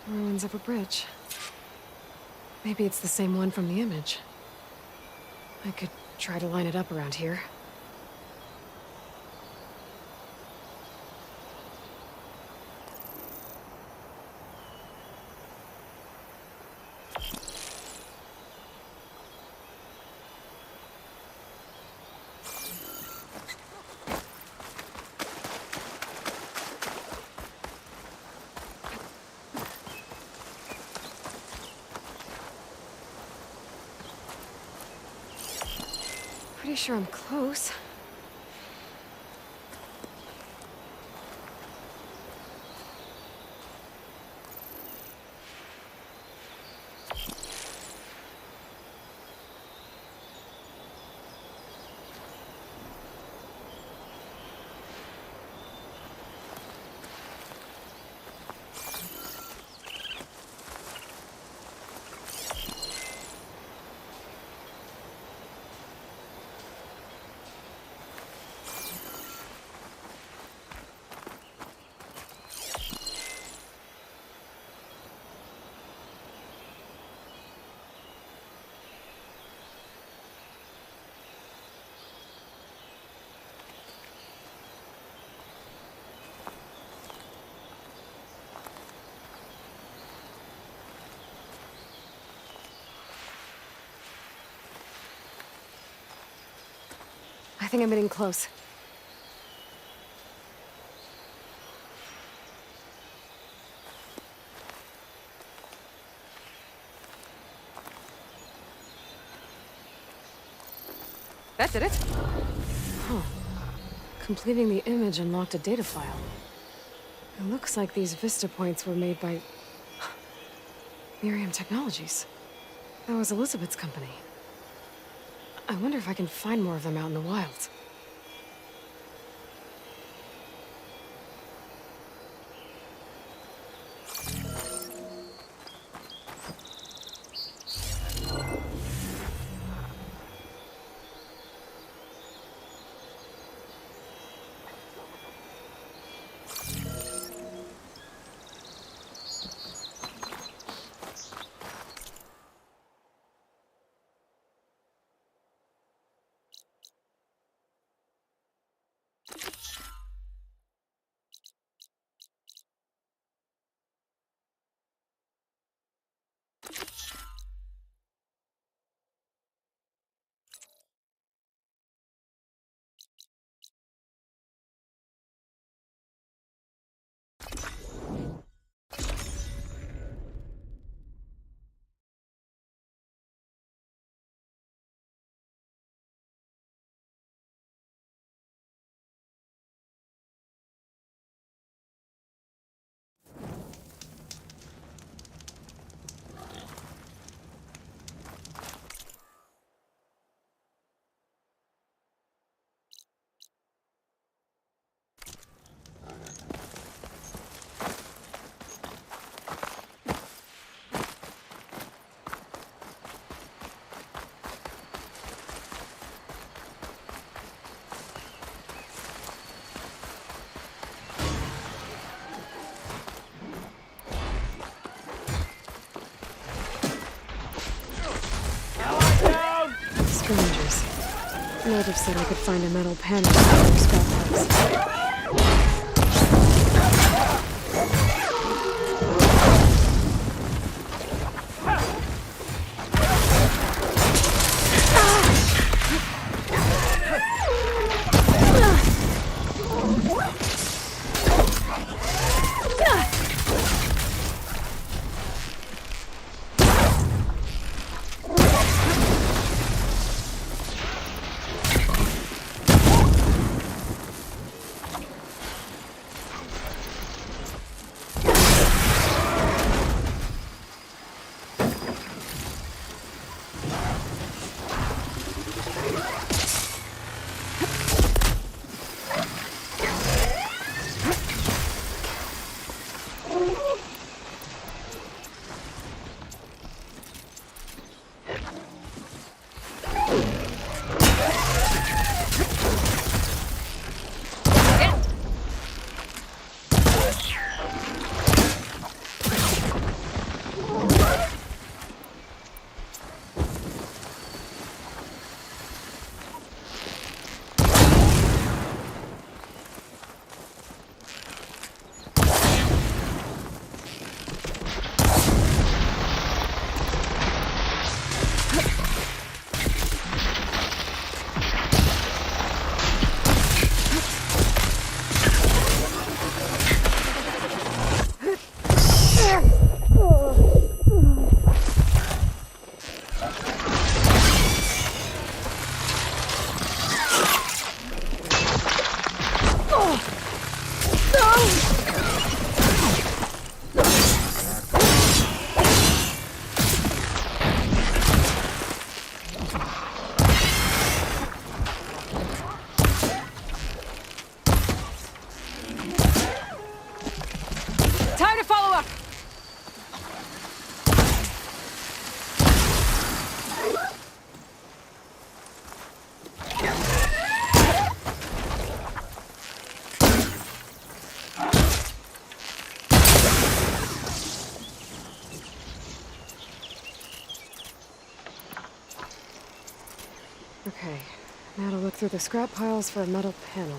Ruins of a bridge. Maybe it's the same one from the image. I could try to line it up around here. Pretty sure I'm close. I think I'm getting close. That did it. Huh. Completing the image unlocked a data file. It looks like these vista points were made by Miriam Technologies. That was Elizabeth's company. I wonder if I can find more of them out in the wilds. Strangers. Native said I could find a metal panel for scrap parts. Okay, now to look through the scrap piles for a metal panel.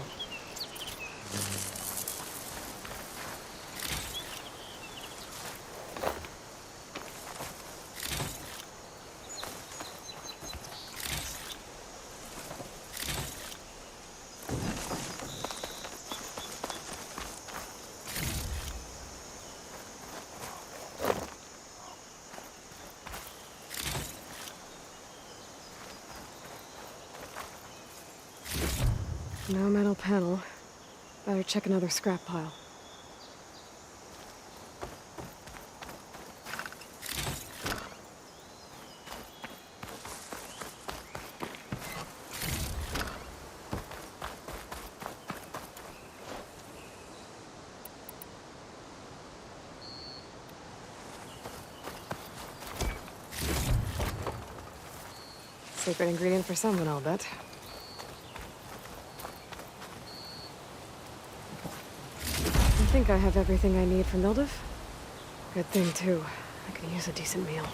No metal panel. Better check another scrap pile. Secret ingredient for someone, I'll bet. I think I have everything I need for Mildev. Good thing, too. I could use a decent meal.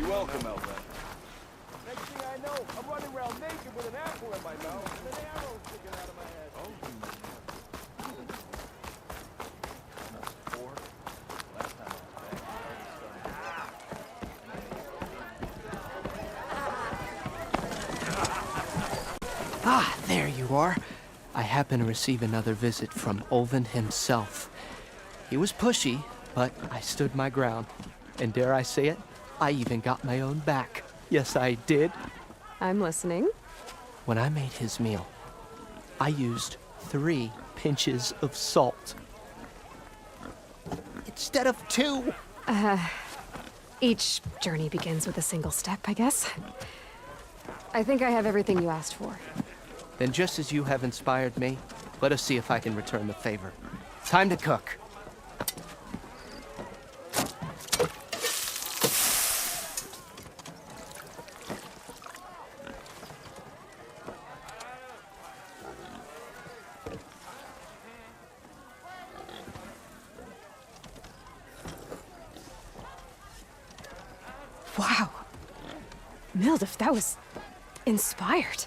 Welcome, Elvin. Next thing I know, I'm running around naked with an apple in my mouth and an arrow sticking out of my head. Ah, there you are. I happen to receive another visit from Olvin himself. He was pushy, but I stood my ground. And dare I say it, I even got my own back. Yes, I did. I'm listening. When I made his meal, I used 3 pinches of salt. Instead of 2. Each journey begins with a single step, I guess. I think I have everything you asked for. Then just as you have inspired me, let us see if I can return the favor. Time to cook. Wow. Mildev, that was inspired.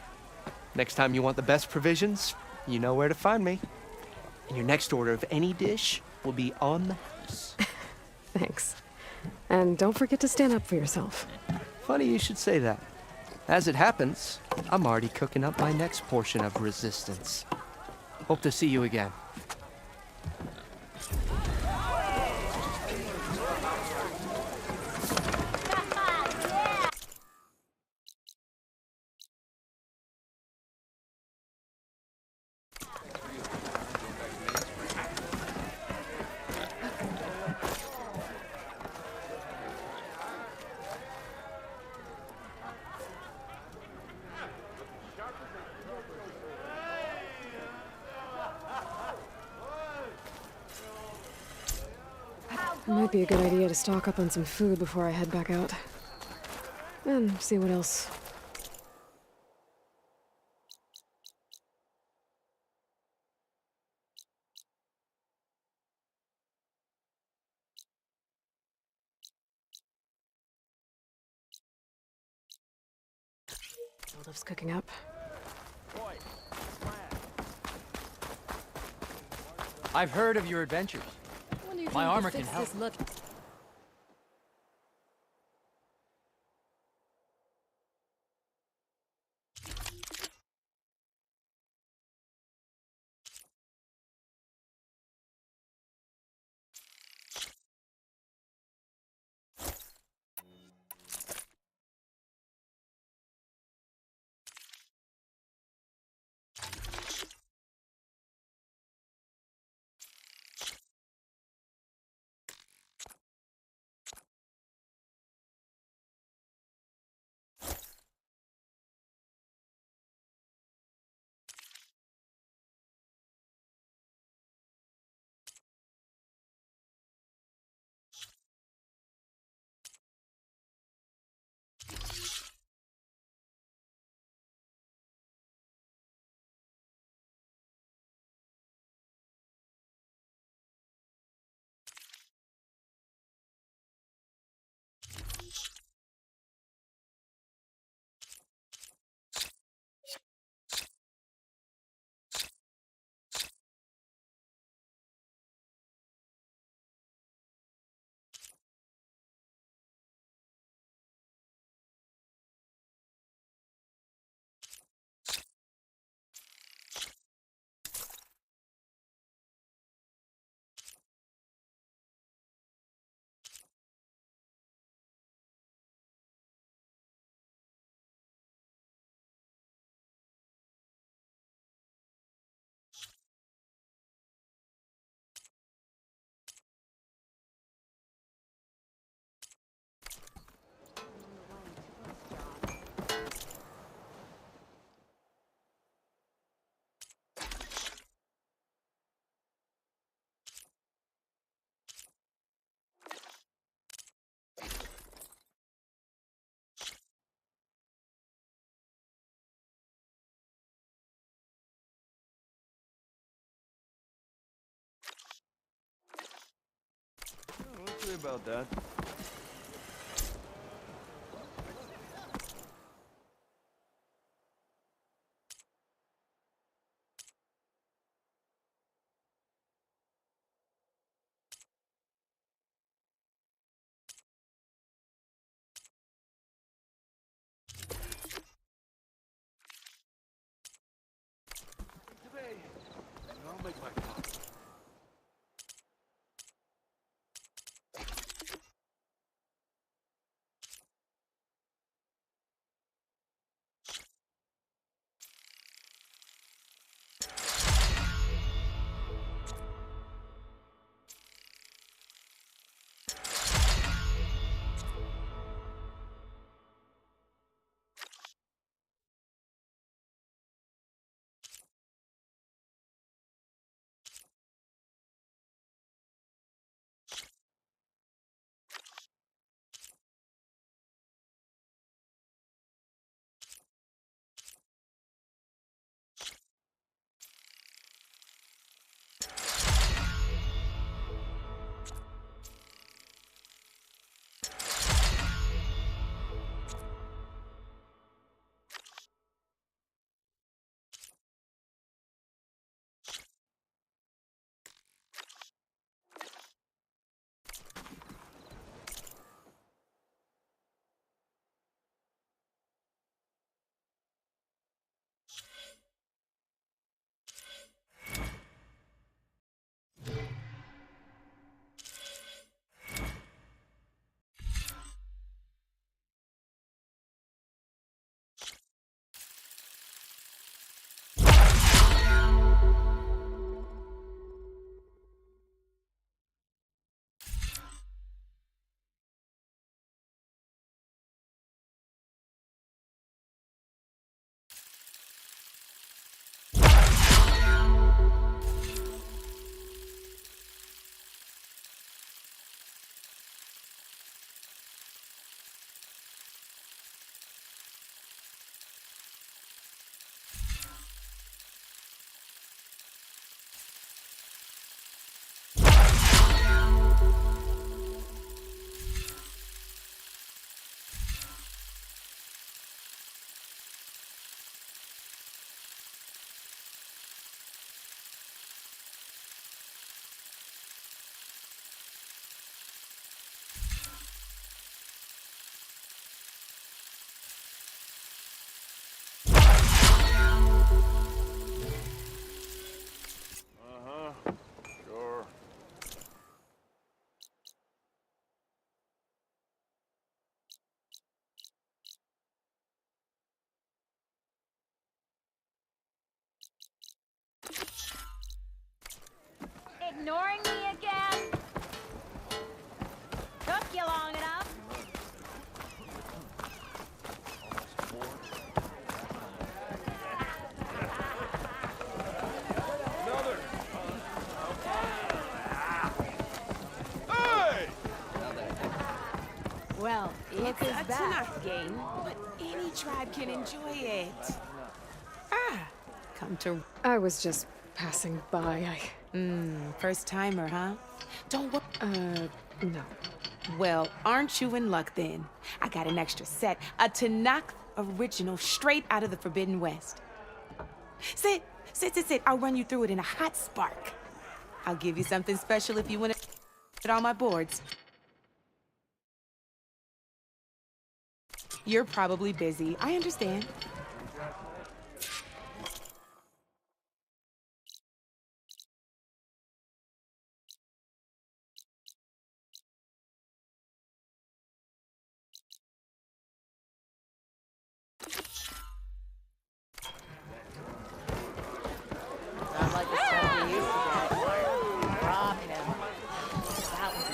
Next time you want the best provisions, you know where to find me. And your next order of any dish will be on the house. Thanks. And don't forget to stand up for yourself. Funny you should say that. As it happens, I'm already cooking up my next portion of resistance. Hope to see you again. It might be a good idea to stock up on some food before I head back out. And see what else. Olaf's cooking up. I've heard of your adventures. My armor can help. Don't worry about that. I'll make my coffee. ignoring me again? Took you long enough. Well, Look it's who's a back. tough game, but any tribe can enjoy it. Come to... I was just passing by. First timer, huh? Don't worry. No. Well, aren't you in luck then? I got an extra set, a Tanakh original straight out of the Forbidden West. Sit. I'll run you through it in a hot spark. I'll give you something special if you want to it on my boards. You're probably busy. I understand. Not like the stuff we used to get. Rob him. That was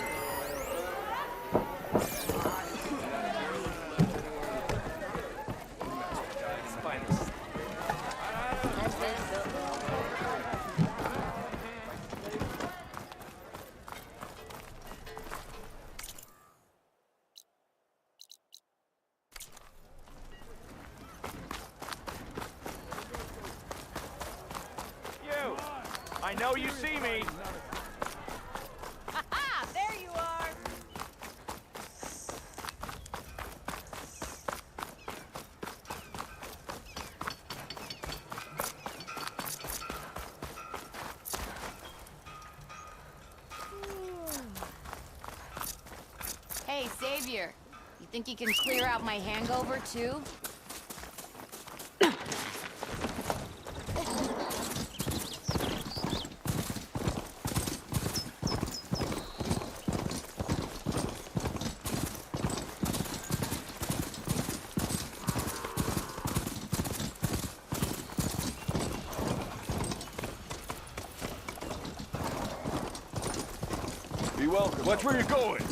You! I know you see me! Ha! There you are! Hey, Savior. You think you can clear out my hangover, too? Be welcome. Watch where you're going!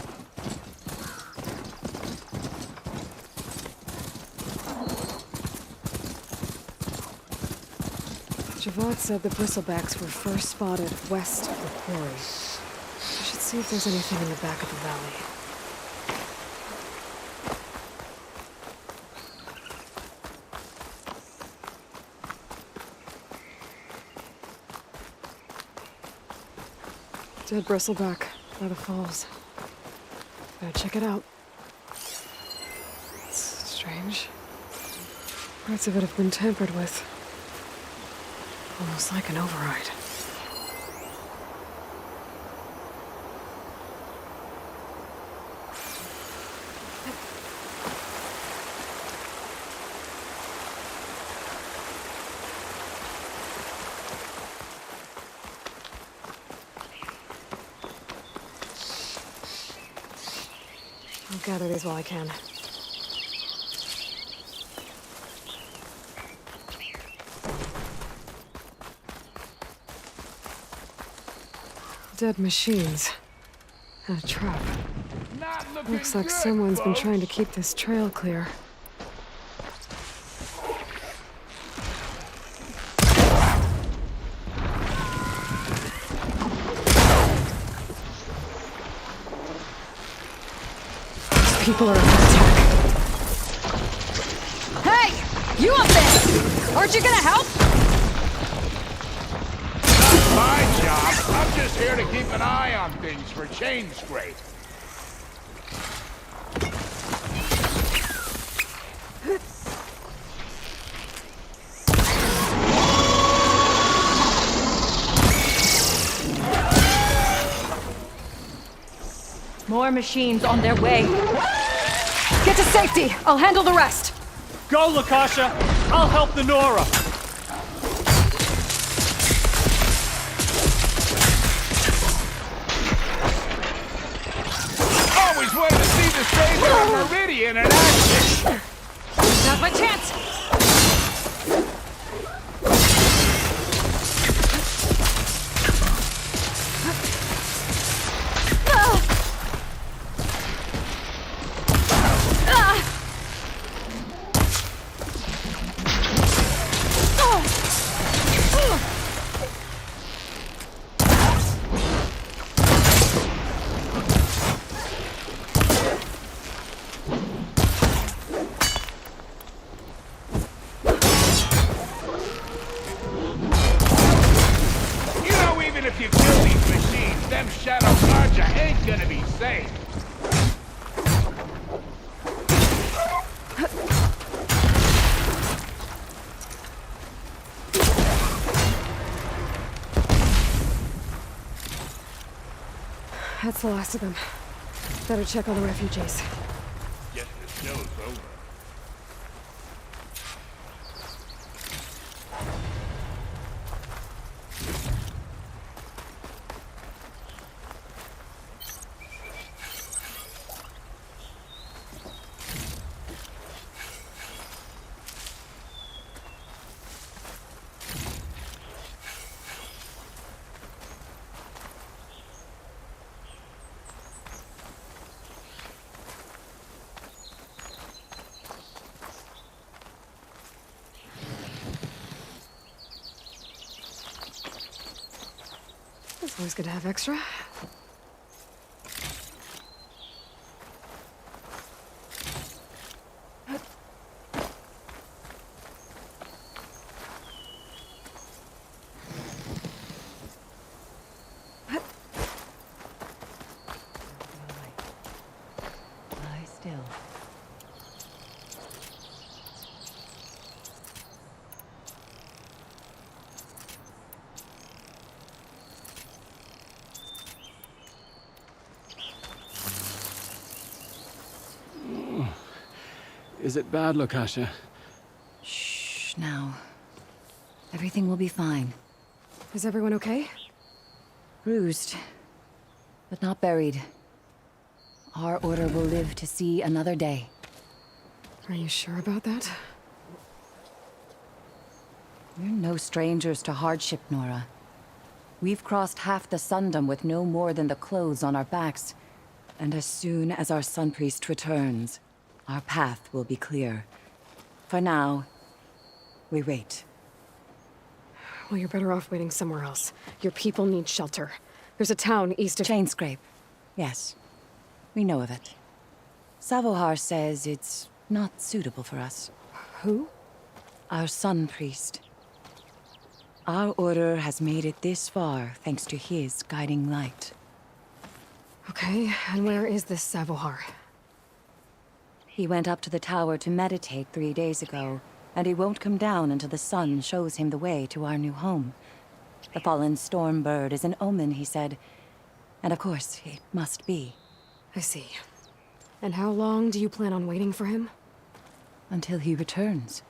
Javad said the bristlebacks were first spotted west of the quarry. I should see if there's anything in the back of the valley. Dead bristleback by the falls. Better check it out. It's strange. Parts of it have been tampered with. Almost like an override. I'll gather these while I can. Dead machines. And a trap. Looks like someone's been trying to keep this trail clear. These people are under attack. Hey! You up there! Aren't you gonna help? My job. I'm just here to keep an eye on things for chain scrape. More machines on their way. Get to safety. I'll handle the rest. Go, Lakasha! I'll help the Nora! Always wanted to see the Savior of Meridian in action! Now's my chance! That's the last of them. Better check on the refugees. Guess the show's over. It's always good to have extra. Lie still. Is it bad, Lokasha? Shh, now. Everything will be fine. Is everyone okay? Bruised, but not buried. Our order will live to see another day. Are you sure about that? We're no strangers to hardship, Nora. We've crossed half the Sundom with no more than the clothes on our backs. And as soon as our Sun Priest returns, our path will be clear. For now, we wait. Well, you're better off waiting somewhere else. Your people need shelter. There's a town east of... Chainscrape. Yes. We know of it. Savohar says it's not suitable for us. Who? Our Sun Priest. Our order has made it this far thanks to his guiding light. Okay, and where is this Savohar? He went up to the tower to meditate 3 days ago, and he won't come down until the sun shows him the way to our new home. The fallen storm bird is an omen, he said. And of course, it must be. I see. And how long do you plan on waiting for him? Until he returns.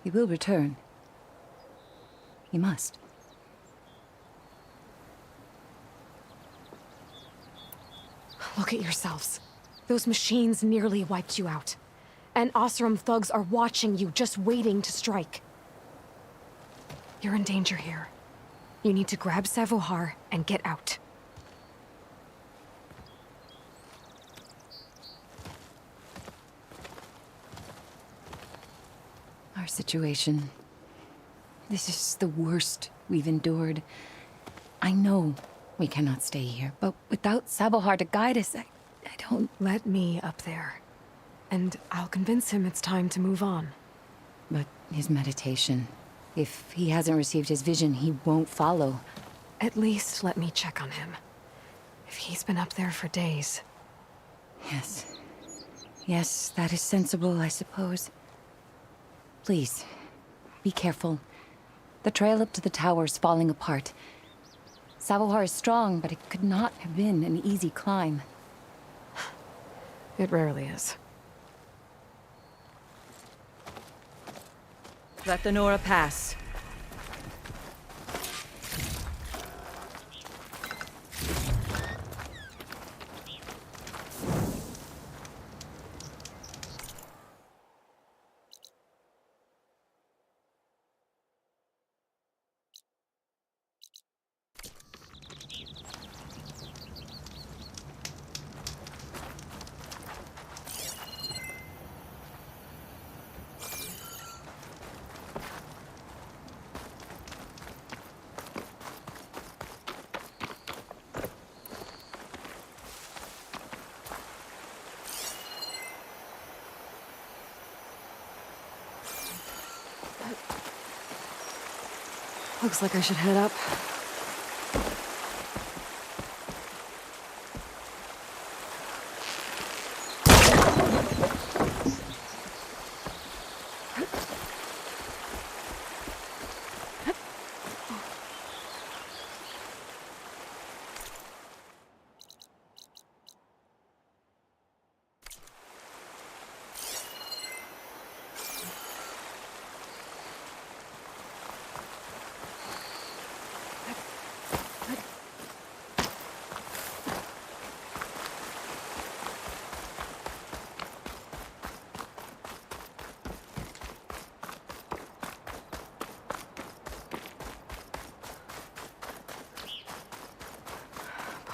He will return. He must. Look at yourselves. Those machines nearly wiped you out. And Oseram thugs are watching you, just waiting to strike. You're in danger here. You need to grab Savohar and get out. Our situation. This is the worst we've endured. I know we cannot stay here, but without Savohar to guide us, I don't... Let me up there. And I'll convince him it's time to move on. But his meditation... If he hasn't received his vision, he won't follow. At least let me check on him. If he's been up there for days. Yes. Yes, that is sensible, I suppose. Please, be careful. The trail up to the tower is falling apart. Savohar is strong, but it could not have been an easy climb. It rarely is. Let the Nora pass. Looks like I should head up.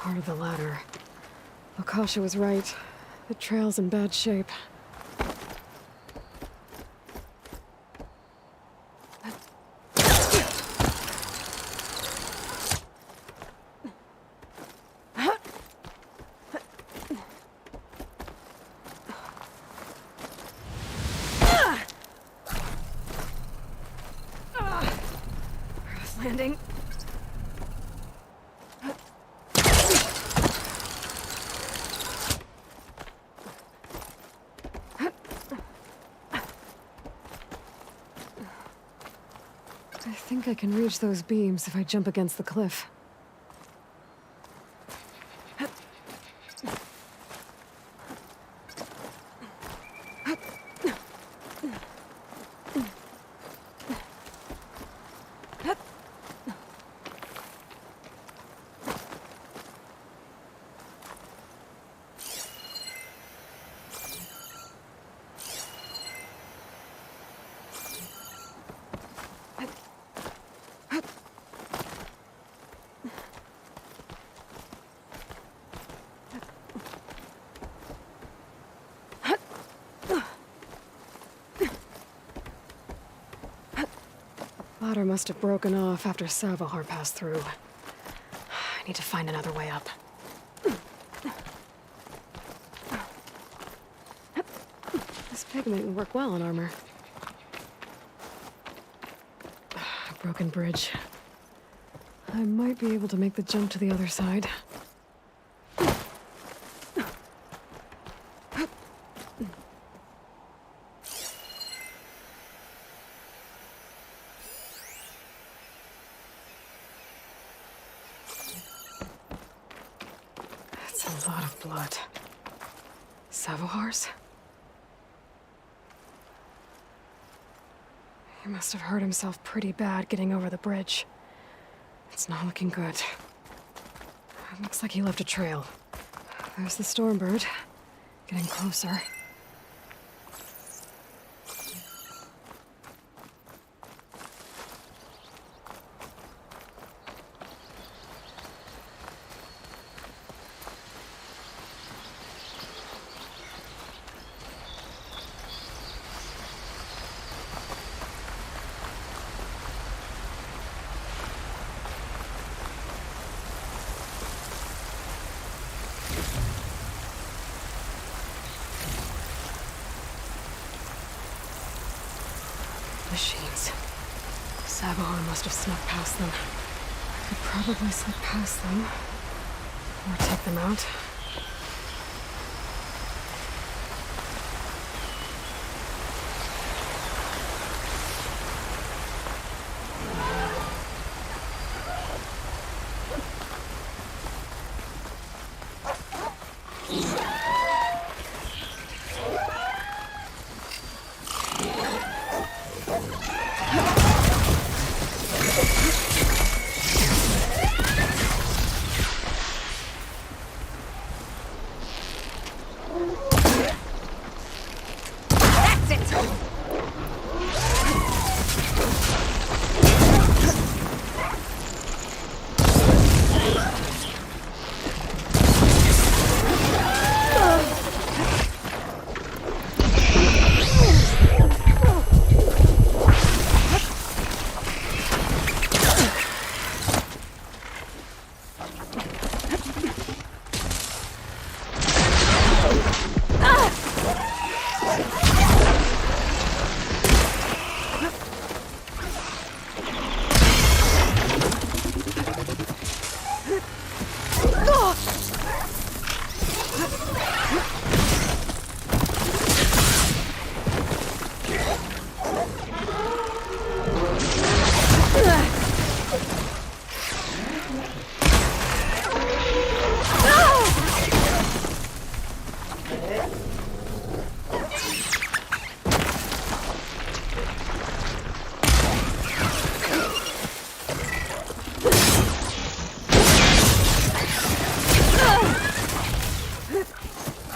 part of the ladder. Akasha was right. The trail's in bad shape. Landing. I think I can reach those beams if I jump against the cliff. Ladder must have broken off after Savahar passed through. I need to find another way up. This pigment would work well on armor. Broken bridge. I might be able to make the jump to the other side. That's a lot of blood. Savohar's? He must have hurt himself pretty bad getting over the bridge. It's not looking good. It looks like he left a trail. There's the Stormbird. Getting closer. Machines. Savahar must have snuck past them. I could probably slip past them. Or take them out.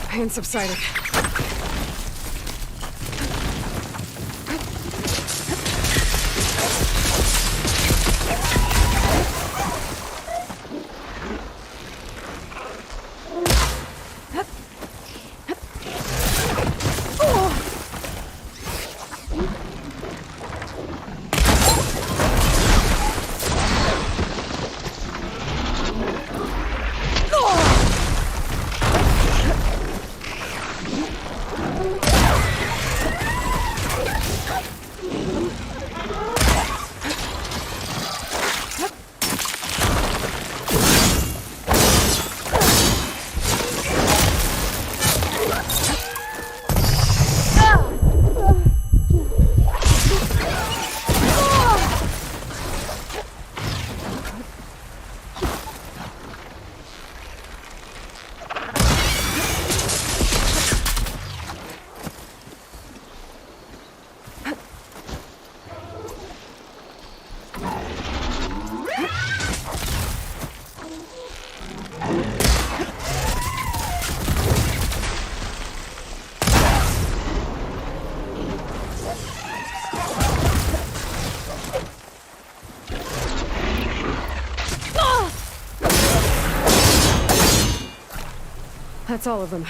Pain subsided. That's all of them.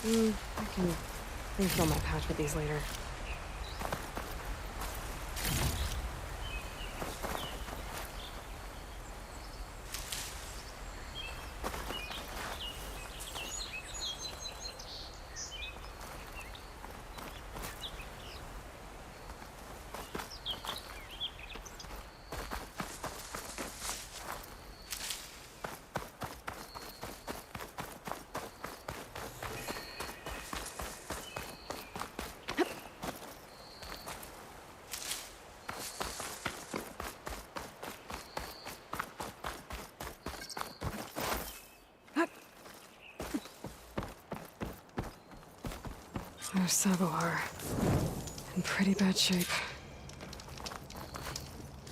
I can refill my pouch with these later. There's Saboar. In pretty bad shape.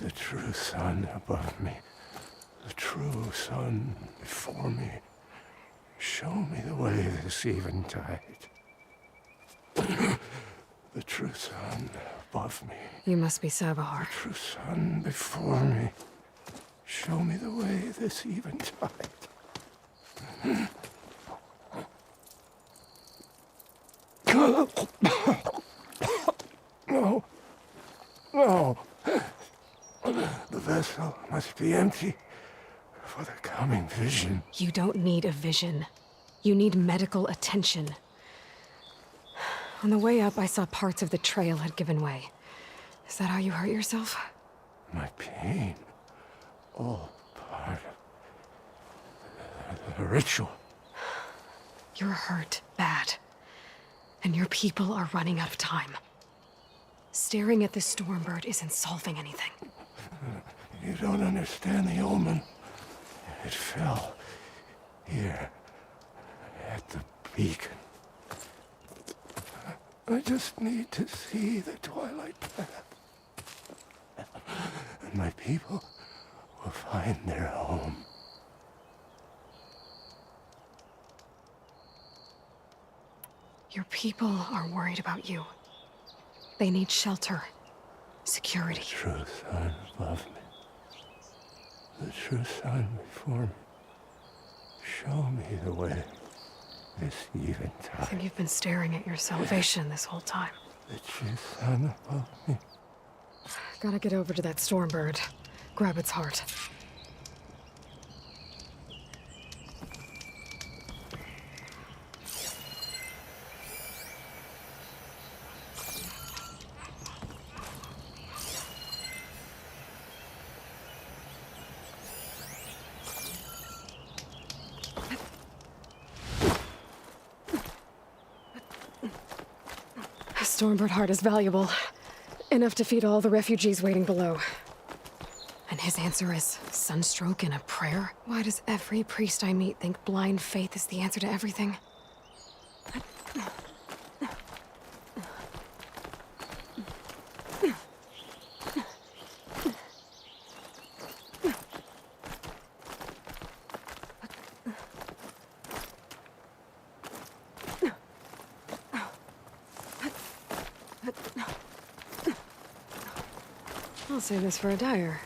The true sun above me, the true sun before me. Show me the way this eventide. The true sun above me. You must be Saboar. The true sun before me. Show me the way this eventide. No. No. The vessel must be empty for the coming vision. You don't need a vision. You need medical attention. On the way up, I saw parts of the trail had given way. Is that how you hurt yourself? My pain. All part of the ritual. You're hurt bad. And your people are running out of time. Staring at this stormbird isn't solving anything. You don't understand the omen. It fell here at the beacon. I just need to see the twilight path. And my people will find their home. Your people are worried about you. They need shelter, security. The true sun above me. The true sun before me. Show me the way this eventide. I think you've been staring at your salvation this whole time. The true sun above me. Gotta get over to that stormbird. Grab its heart. Stormbird heart is valuable. Enough to feed all the refugees waiting below. And his answer is sunstroke and a prayer? Why does every priest I meet think blind faith is the answer to everything? I'll save this for a dyer.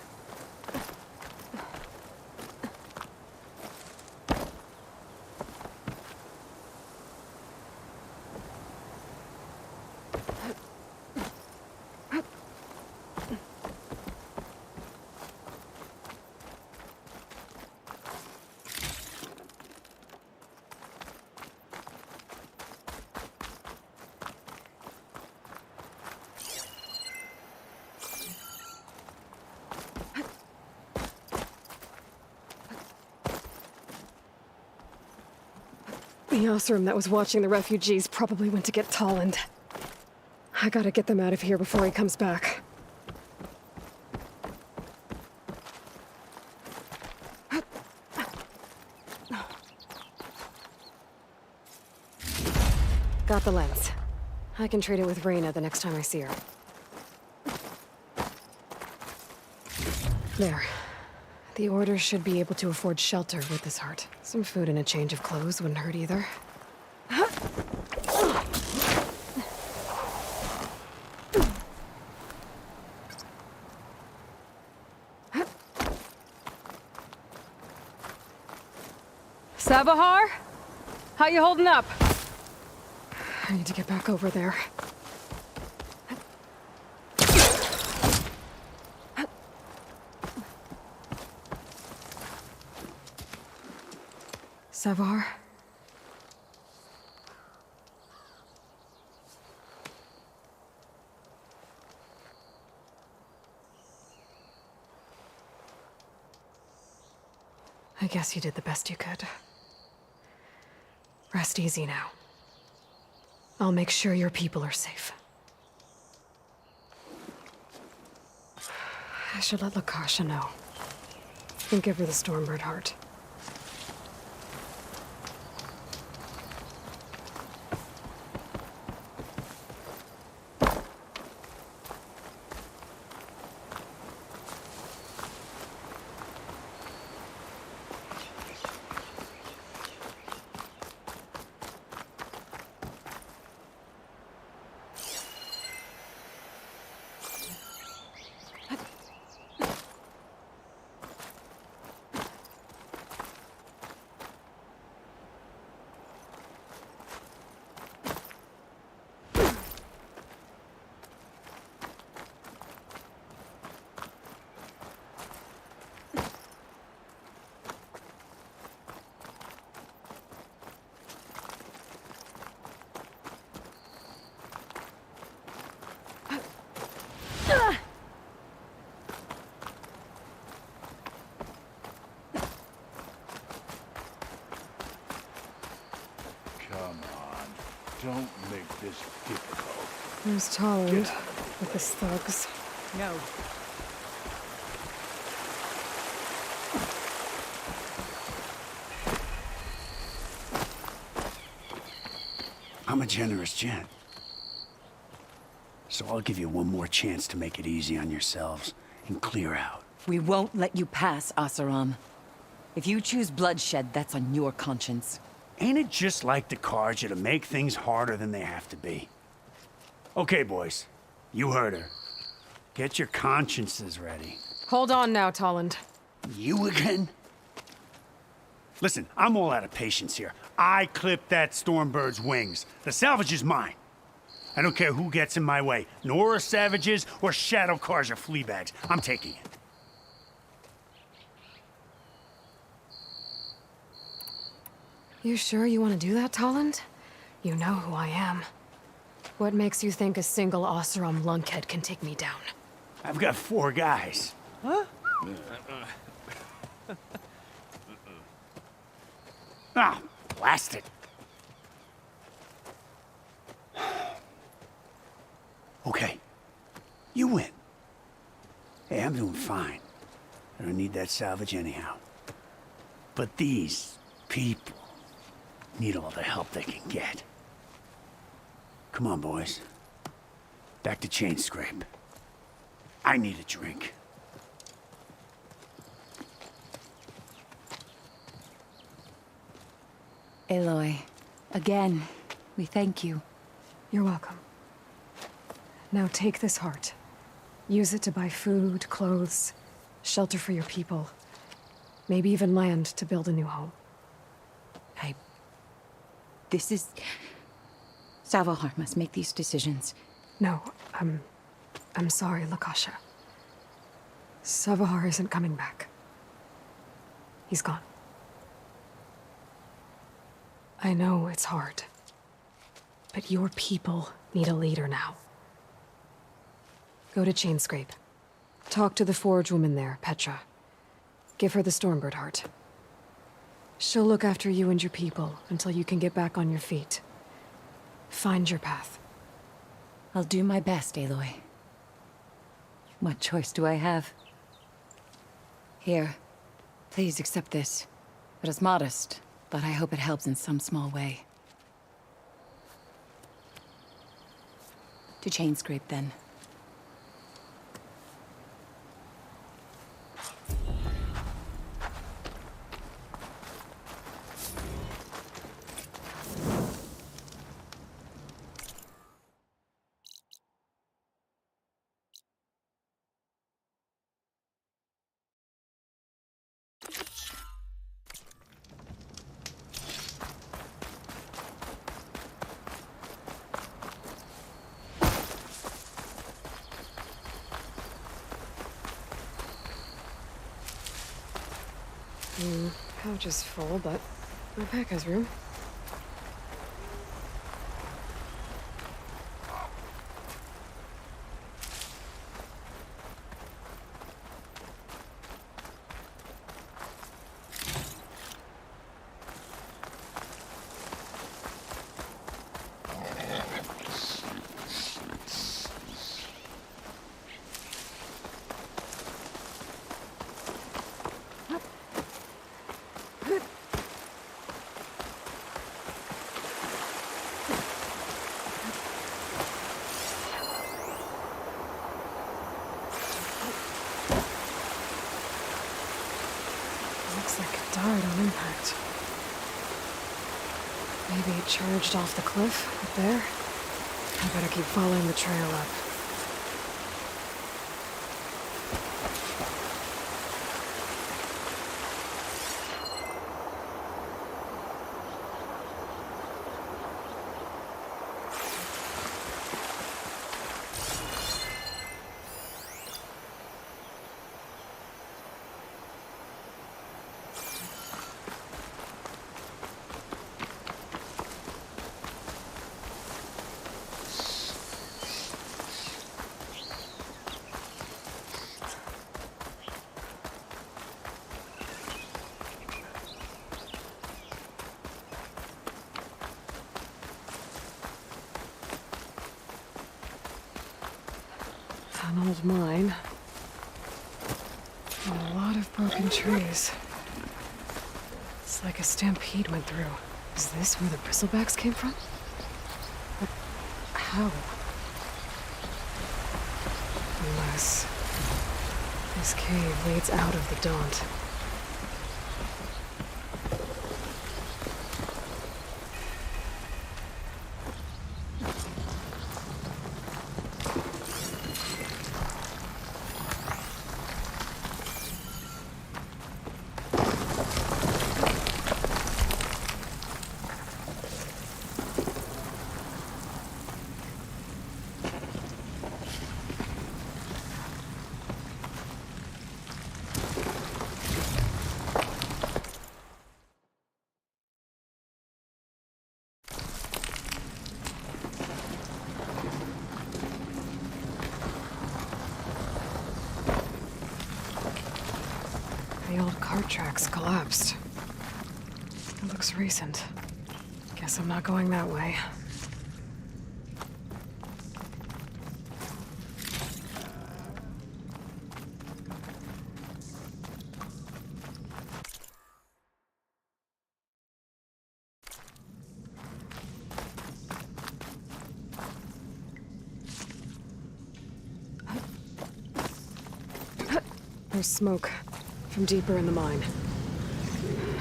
The Osram that was watching the refugees probably went to get Tolland. I gotta get them out of here before he comes back. Got the lens. I can trade it with Reyna the next time I see her. There. The Order should be able to afford shelter with this heart. Some food and a change of clothes wouldn't hurt either. Savahar? How you holding up? I need to get back over there. Savahar? I guess you did the best you could. Rest easy now. I'll make sure your people are safe. I should let Lakasha know. And give her the Stormbird heart. Don't make this difficult. There's Tolland with his thugs. No. I'm a generous gent. So I'll give you one more chance to make it easy on yourselves and clear out. We won't let you pass, Asaram. If you choose bloodshed, that's on your conscience. Ain't it just like the Karja to make things harder than they have to be? Okay, boys. You heard her. Get your consciences ready. Hold on now, Tolland. You again? Listen, I'm all out of patience here. I clipped that Stormbird's wings. The salvage is mine. I don't care who gets in my way. Nora savages or Shadow Karja fleabags. I'm taking it. You sure you want to do that, Tolland? You know who I am. What makes you think a single Oseram lunkhead can take me down? I've got 4 guys. Huh? Ah, blast it. Okay. You win. Hey, I'm doing fine. I don't need that salvage anyhow. But these people need all the help they can get. Come on, boys. Back to Chain Scrape. I need a drink. Aloy, again, we thank you. You're welcome. Now take this heart. Use it to buy food, clothes, shelter for your people. Maybe even land to build a new home. This is... Savahar must make these decisions. No, I'm sorry, Lakasha. Savahar isn't coming back. He's gone. I know it's hard, but your people need a leader now. Go to Chainscrape. Talk to the forge woman there, Petra. Give her the Stormbird heart. She'll look after you and your people until you can get back on your feet. Find your path. I'll do my best, Aloy. What choice do I have? Here, please accept this. It is modest, but I hope it helps in some small way. to chain scrape then. Pouch is full, but my pack has room. Looks like it died on impact. Maybe it charged off the cliff up there. I better keep following the trail up. An old mine. And a lot of broken trees. It's like a stampede went through. Is this where the bristlebacks came from? But how? Unless this cave leads out of the Daunt. The old cart tracks collapsed. It looks recent. Guess I'm not going that way. There's smoke from deeper in the mine.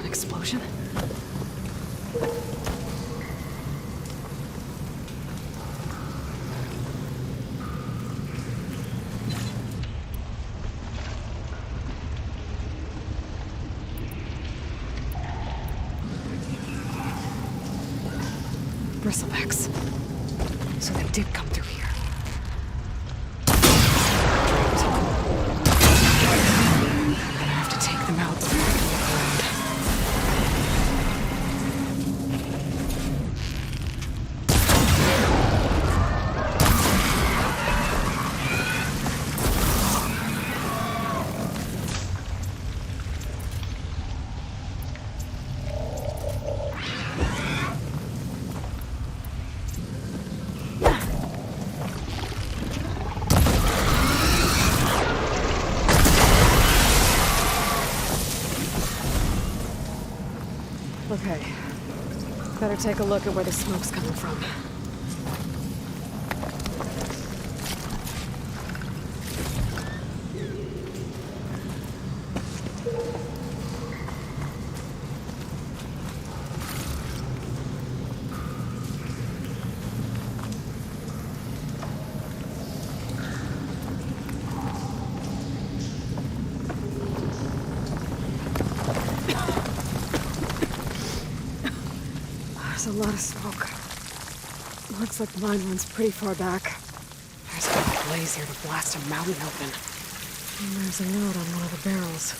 An explosion? Bristlebacks. So they did come through here. Take them out before I can look around. Okay. Better take a look at where the smoke's coming from. There's a lot of smoke. Looks like the mine runs pretty far back. There's a big blaze here to blast a mountain open. And there's a note on one of the barrels.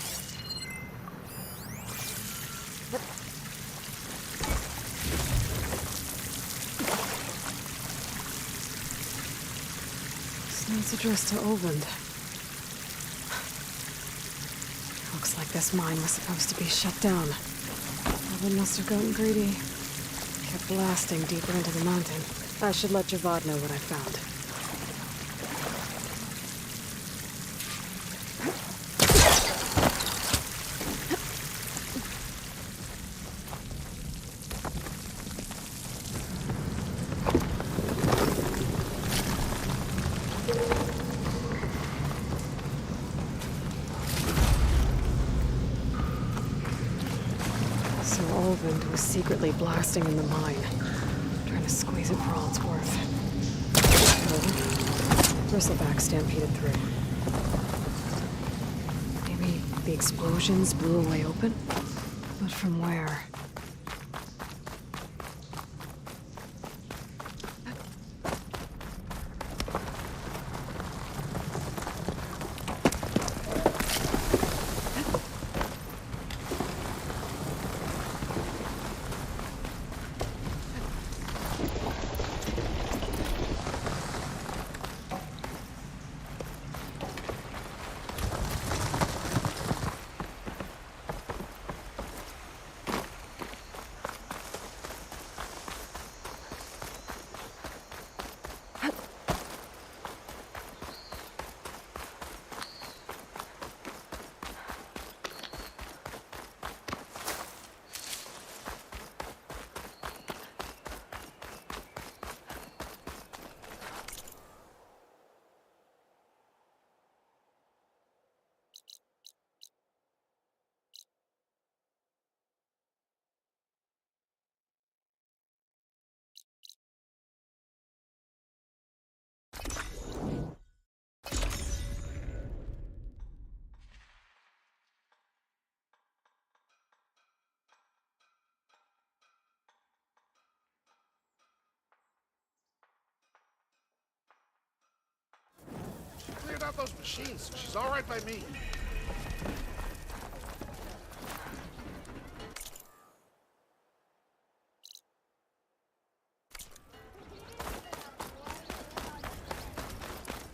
This note's addressed to Olvend. Looks like this mine was supposed to be shut down. Olvend must have gotten greedy. Kept blasting deeper into the mountain. I should let Javad know what I found. So Olvend was secretly blasting in the mine, trying to squeeze it for all it's worth. Bristleback stampeded through. Maybe the explosions blew a way open? But from where? Cleared out those machines. She's all right by me.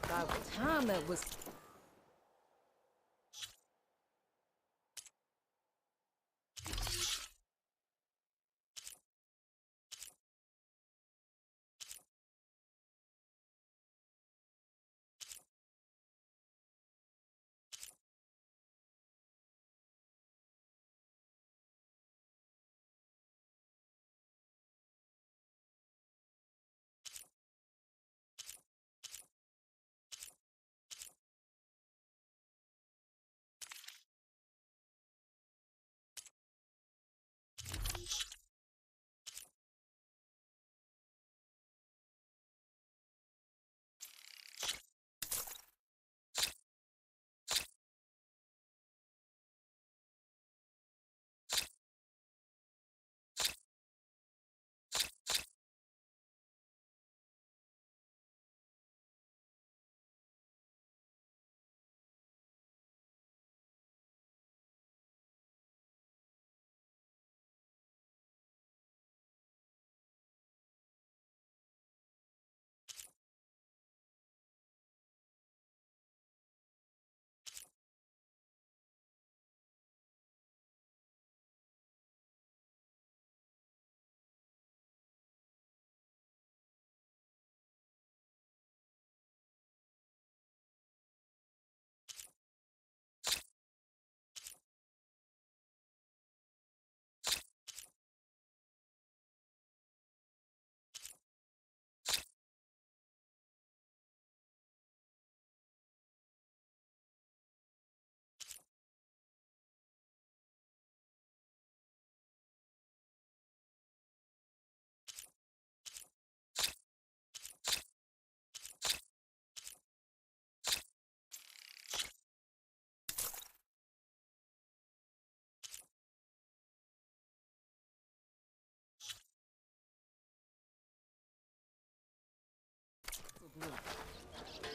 By the time it was...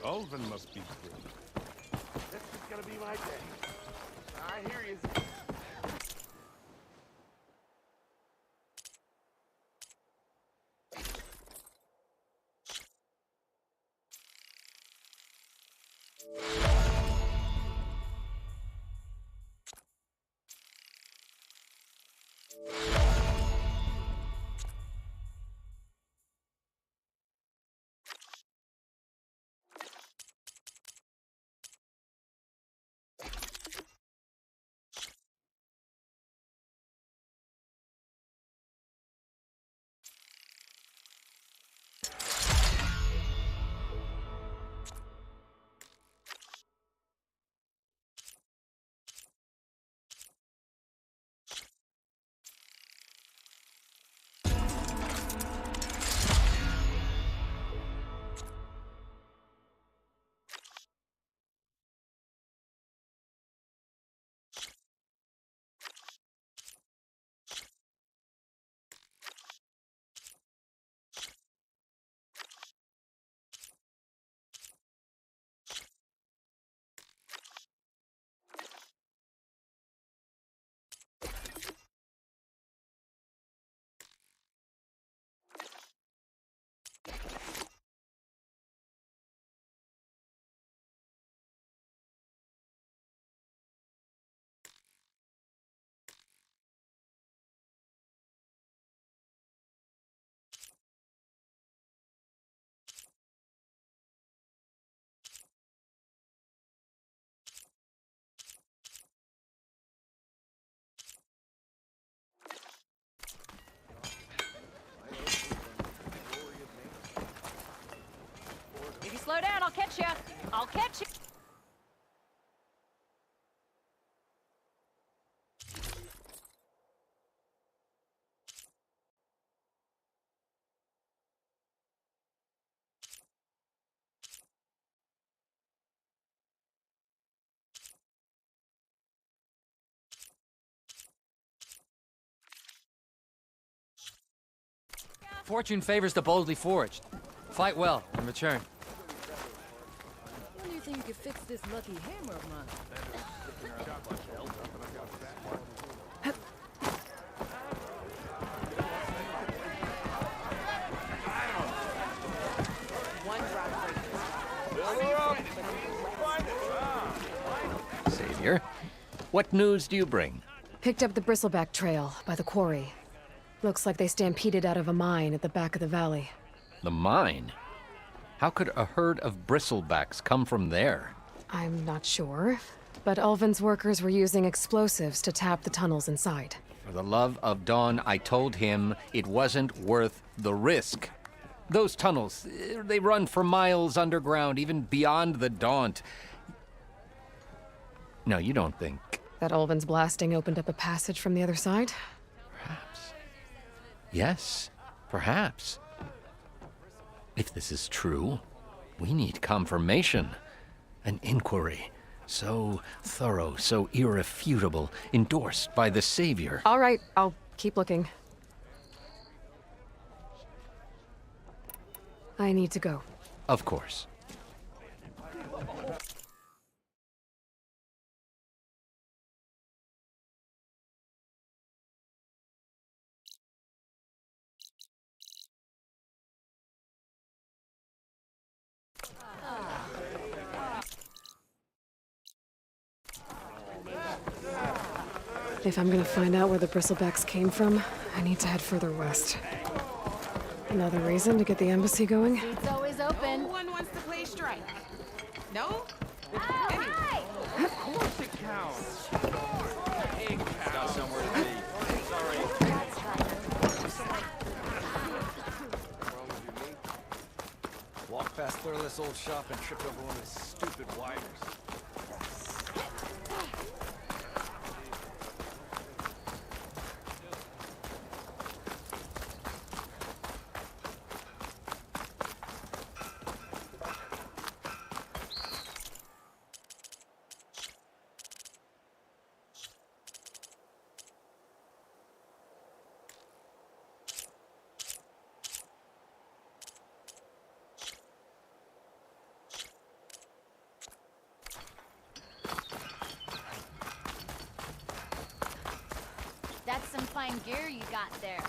Ulvin must be good. This is gonna be my day. I hear you. If you slow down, I'll catch you. I'll catch you. Fortune favors the boldly forged. Fight well and return. When do you think you could fix this lucky hammer of mine? Savior, what news do you bring? Picked up the bristleback trail by the quarry. Looks like they stampeded out of a mine at the back of the valley. The mine? How could a herd of bristlebacks come from there? I'm not sure, but Ulvin's workers were using explosives to tap the tunnels inside. For the love of Dawn, I told him it wasn't worth the risk. Those tunnels, they run for miles underground, even beyond the Daunt. No, you don't think... That Ulvin's blasting opened up a passage from the other side? Perhaps. Yes, perhaps. If this is true, we need confirmation. An inquiry. So thorough, so irrefutable, endorsed by the Savior. All right, I'll keep looking. I need to go. Of course. If I'm gonna find out where the bristlebacks came from, I need to head further west. Another reason to get the embassy going? It's always open. Who wants to play strike? No? Hi! Of course it counts. Big cow. Got somewhere to be. Walked past Thurless old shop and tripped over one of his stupid wires. fine gear you got there.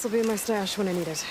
This'll be in my stash when I need it.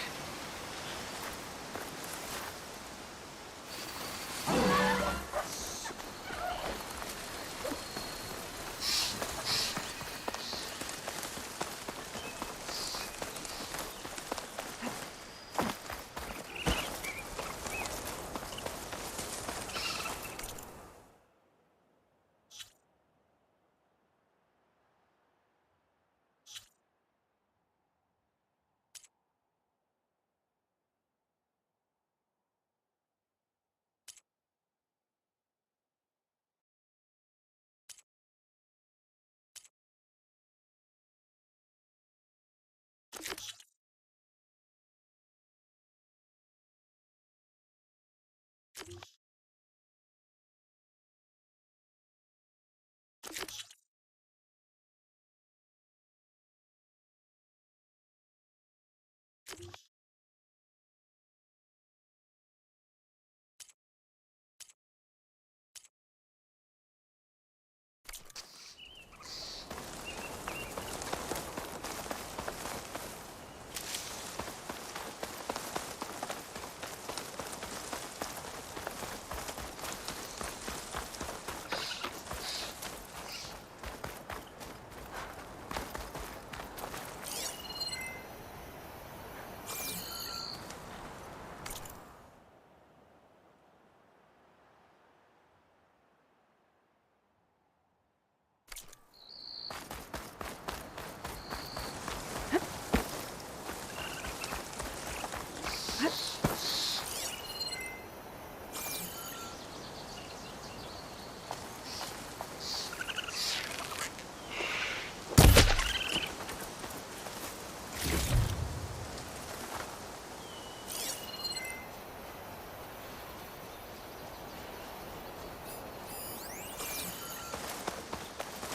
A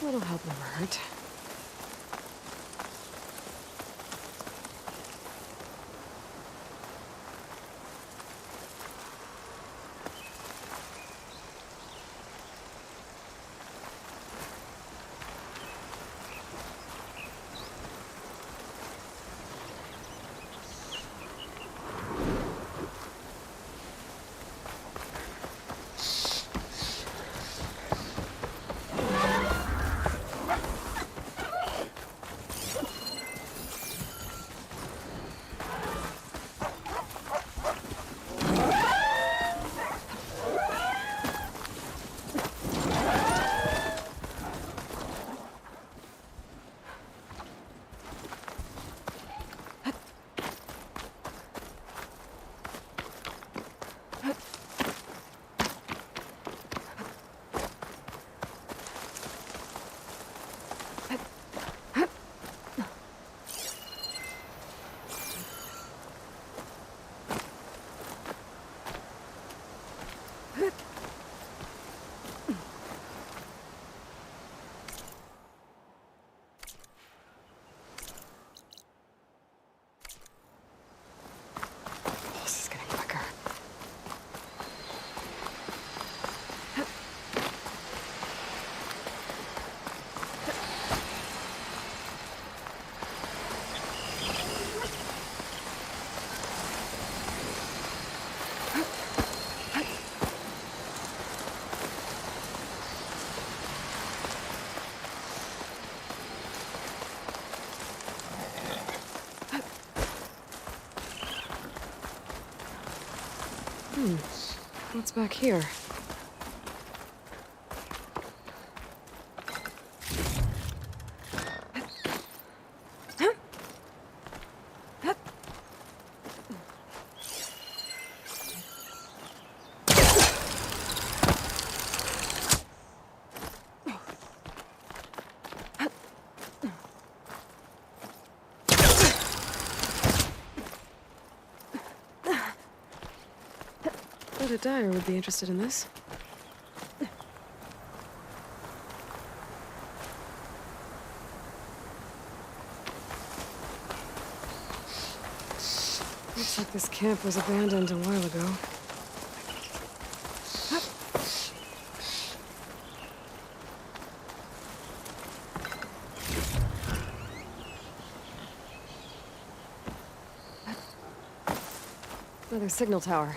little help never hurt. This is getting quicker. What's back here? I bet a dyer would be interested in this. Looks like this camp was abandoned a while ago. Another signal tower.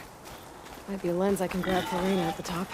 Might be a lens I can grab for Raina at the top.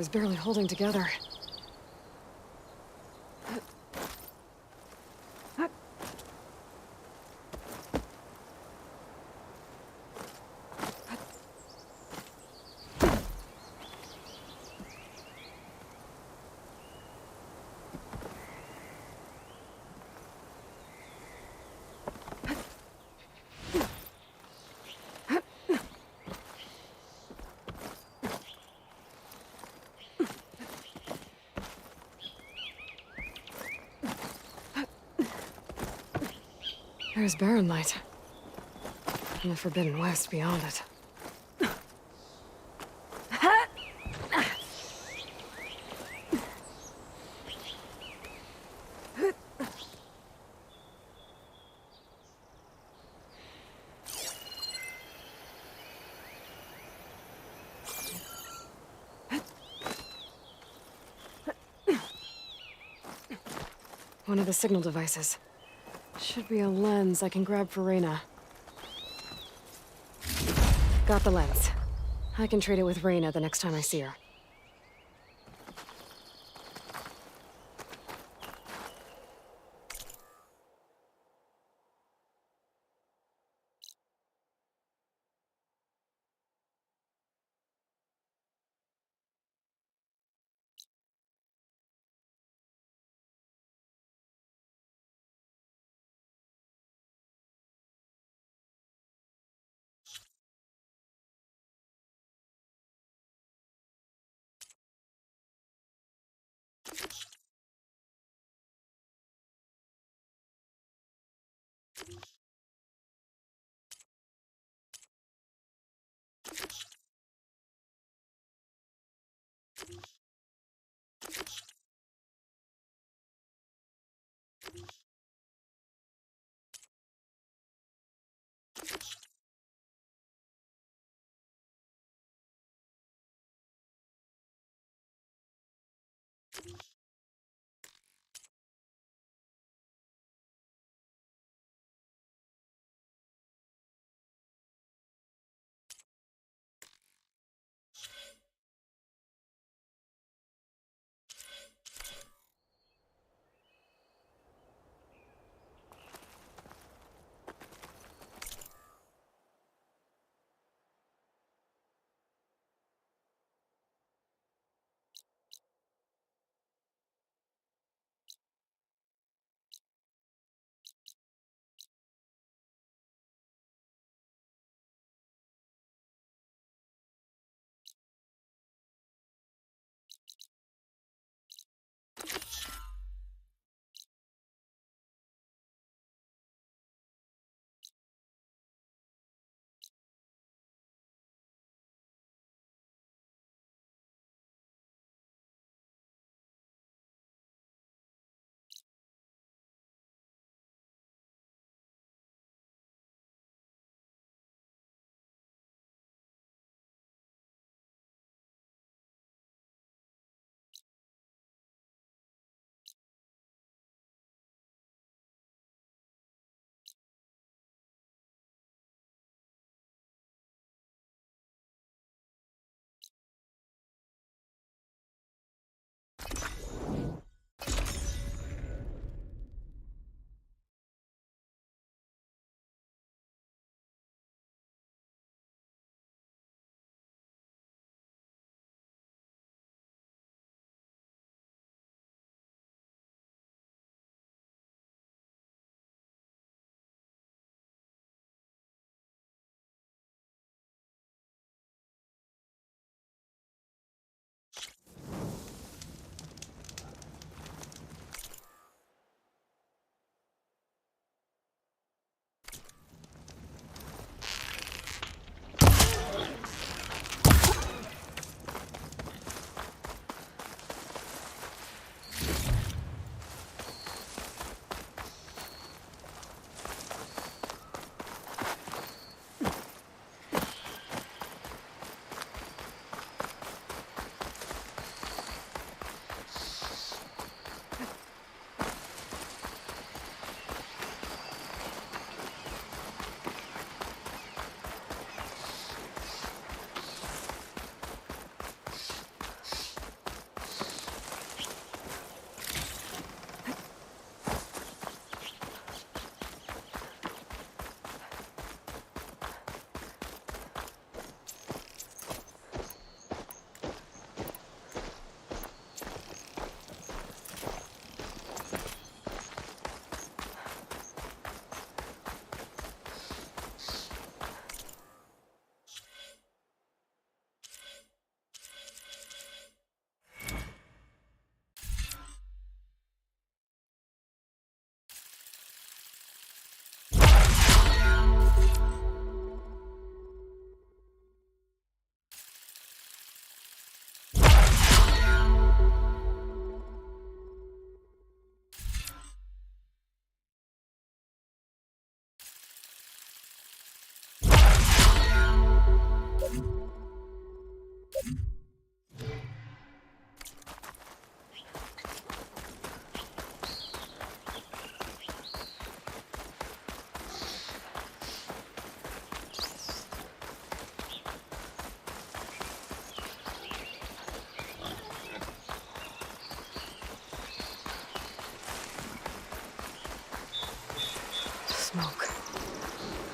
is barely holding together. There's barren light. And the Forbidden West beyond it. One of the signal devices. Should be a lens I can grab for Reyna. Got the lens. I can trade it with Reyna the next time I see her.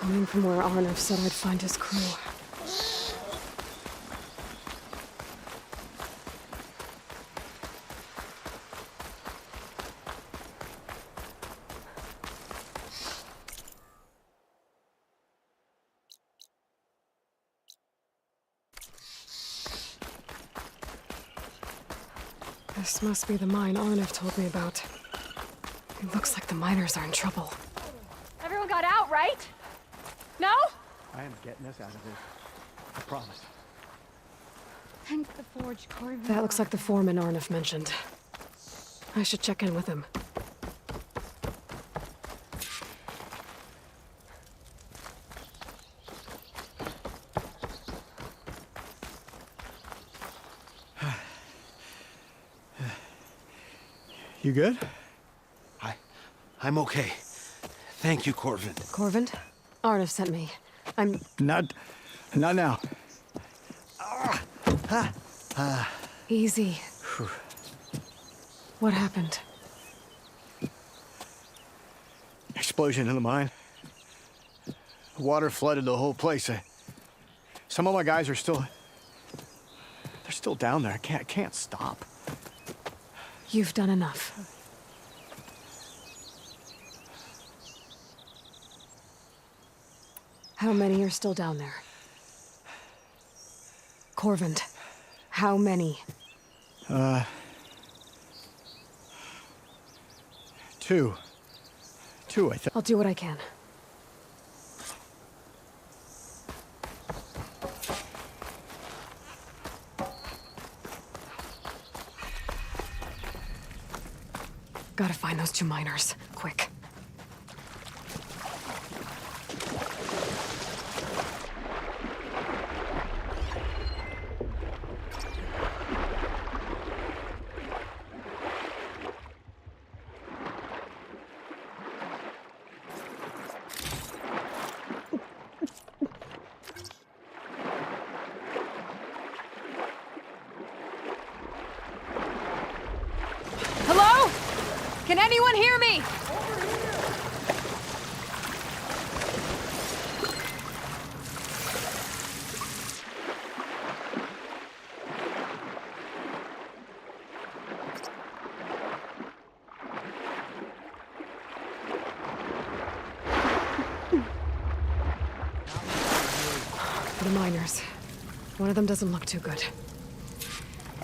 Coming from where Arnav said I'd find his crew. This must be the mine Arnav told me about. It looks like the miners are in trouble. Everyone got out, right? No? I am getting us out of this. I promise. Thank the forge Corvin. That looks like the foreman Arnav mentioned. I should check in with him. You good? I'm okay. Thank you, Corvin. Corvin? Arnav sent me. I'm... Not now. Easy. What happened? Explosion in the mine. Water flooded the whole place. Some of my guys are still... They're still down there. I can't stop. You've done enough. How many are still down there? Corvin, how many? Two, I think. I'll do what I can. Gotta find those two miners, quick. Hello? Can anyone hear me? The miners. One of them doesn't look too good. I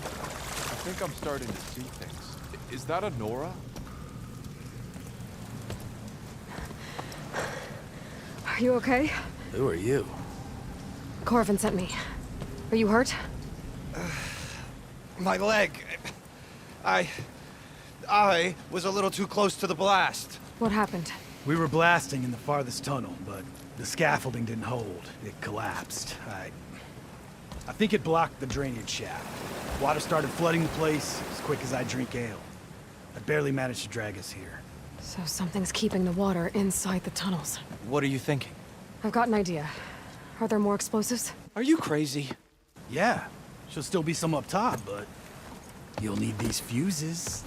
think I'm starting to see things. Is that a Nora? Are you okay? Who are you? Corvin sent me. Are you hurt? My leg. I was a little too close to the blast. What happened? We were blasting in the farthest tunnel, but the scaffolding didn't hold. It collapsed. I think it blocked the drainage shaft. Water started flooding the place as quick as I drink ale. I barely managed to drag us here. So something's keeping the water inside the tunnels. What are you thinking? I've got an idea. Are there more explosives? Are you crazy? Yeah, should still be some up top, but you'll need these fuses.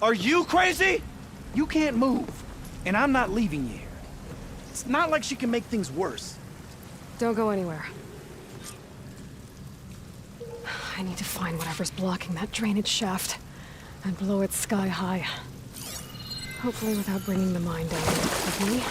Are you crazy? You can't move, and I'm not leaving you here. It's not like she can make things worse. Don't go anywhere. I need to find whatever's blocking that drainage shaft and blow it sky high. Hopefully without bringing the mine down with me.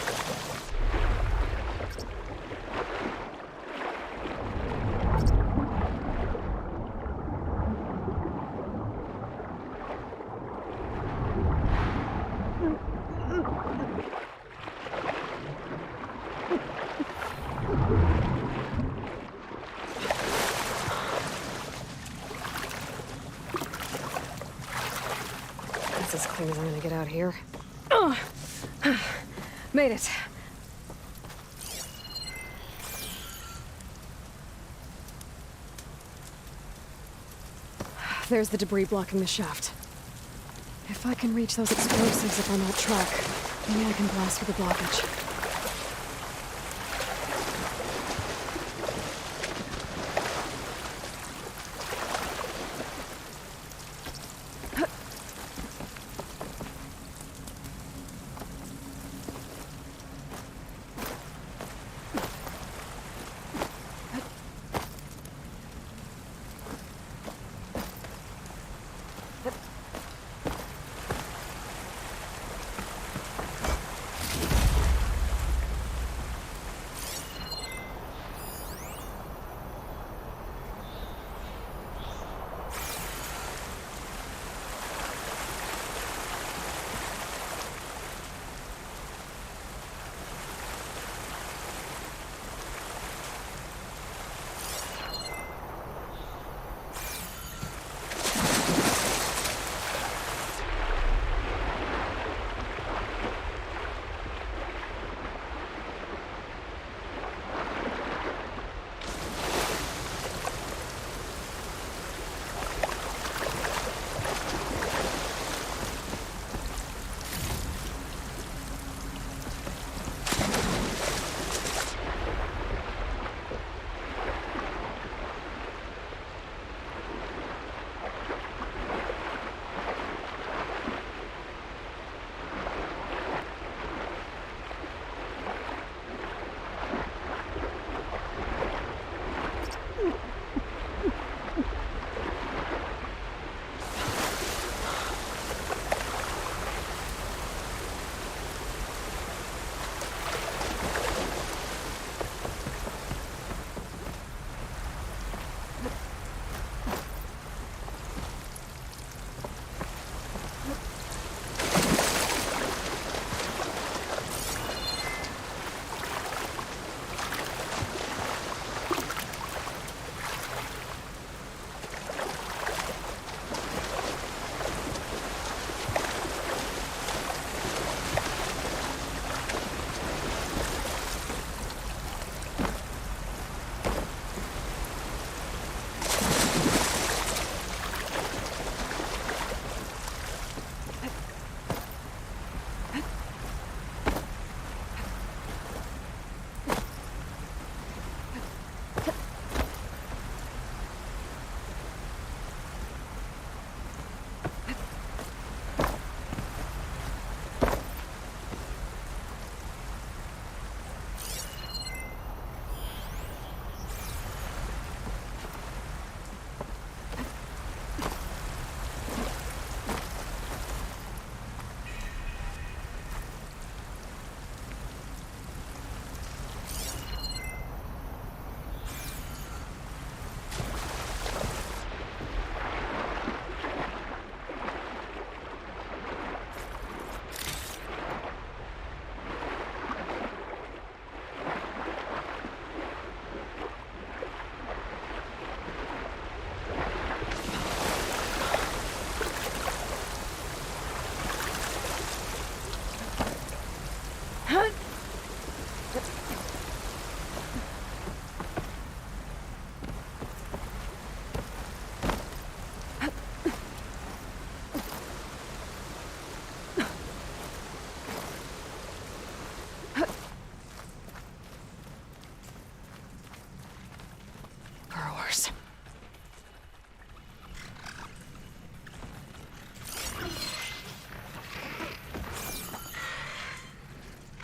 That's as clean as I'm gonna get out here. Oh. Made it. There's the debris blocking the shaft. If I can reach those explosives up on that track, maybe I can blast through the blockage.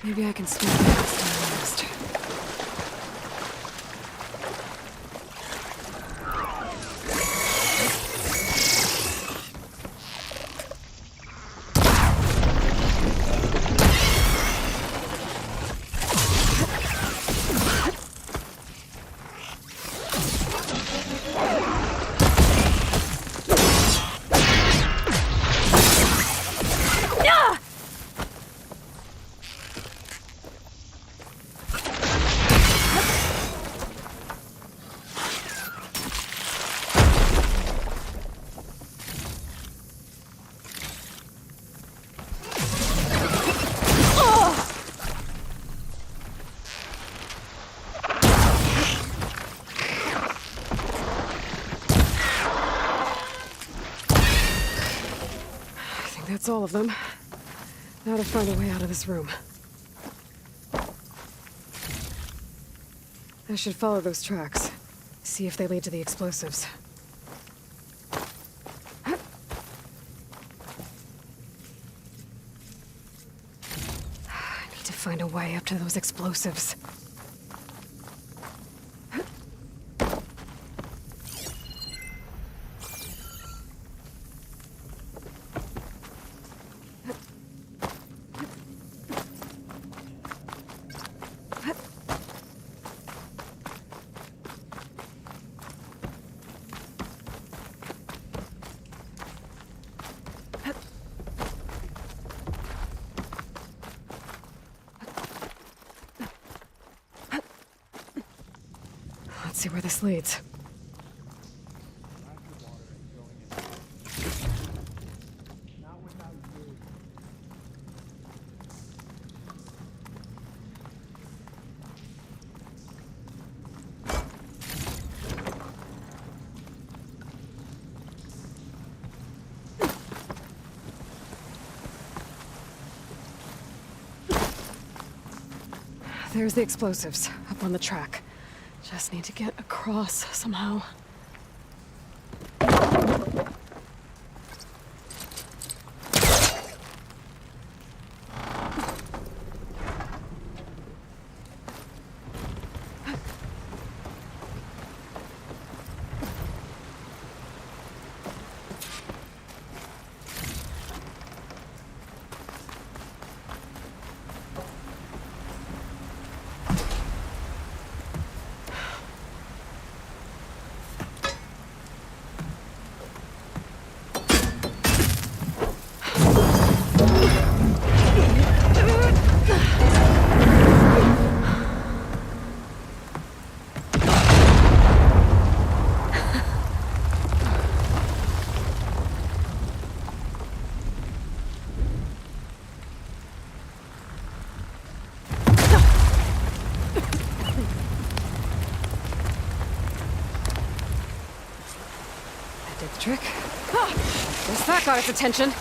Maybe I can sneak past him last. That's all of them. Now to find a way out of this room. I should follow those tracks. See if they lead to the explosives. I need to find a way up to those explosives. Let's see where this leads. There's the explosives, up on the track. Just need to get across somehow. Trick. Guess that got its attention.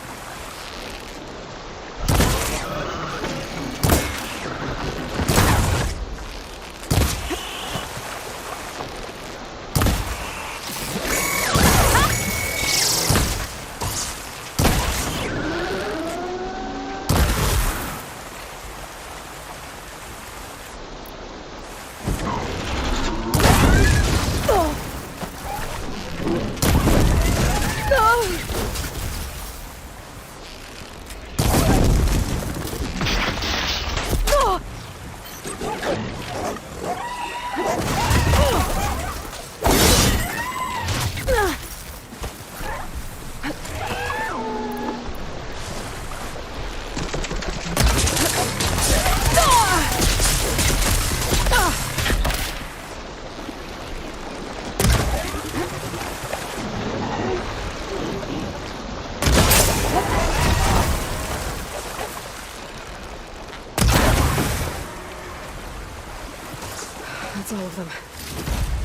That's all of them.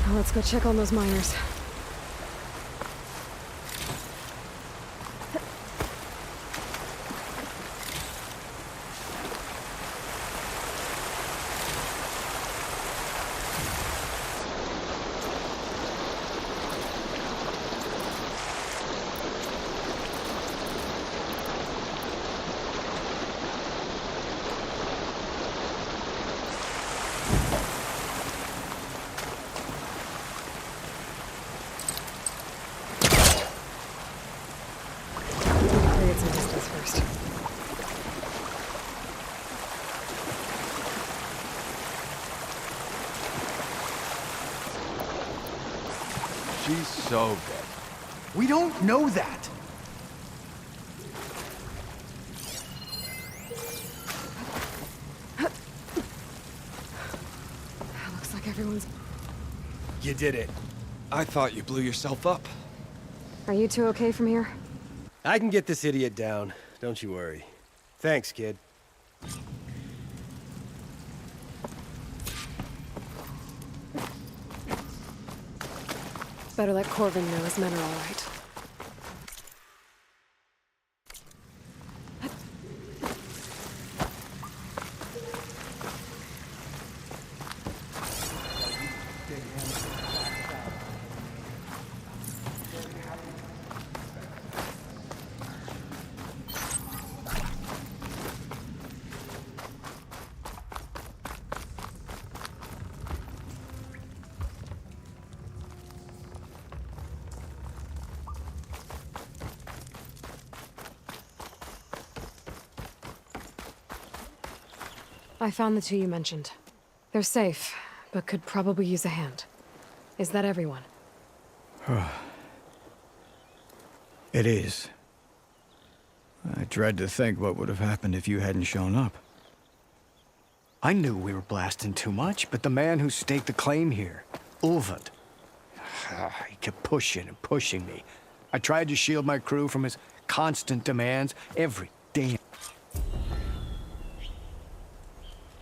Now let's go check on those miners. He's so dead. We don't know that. Looks like everyone's... You did it. I thought you blew yourself up. Are you two okay from here? I can get this idiot down. Don't you worry. Thanks, kid. Better let Corvin know his men are all right. I found the two you mentioned. They're safe, but could probably use a hand. Is that everyone? It is. I dread to think what would have happened if you hadn't shown up. I knew we were blasting too much, but the man who staked the claim here, Ulvund, he kept pushing and pushing me. I tried to shield my crew from his constant demands every day.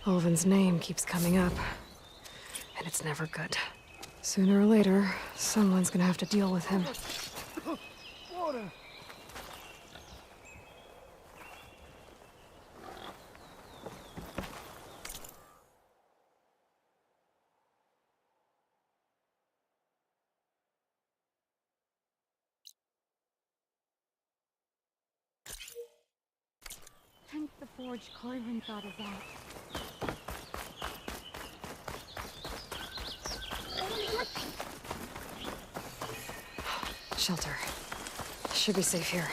Ulvund's name keeps coming up, and it's never good. Sooner or later, someone's gonna have to deal with him. Water. Thank the forge Corvin thought of that. Shelter. Should be safe here.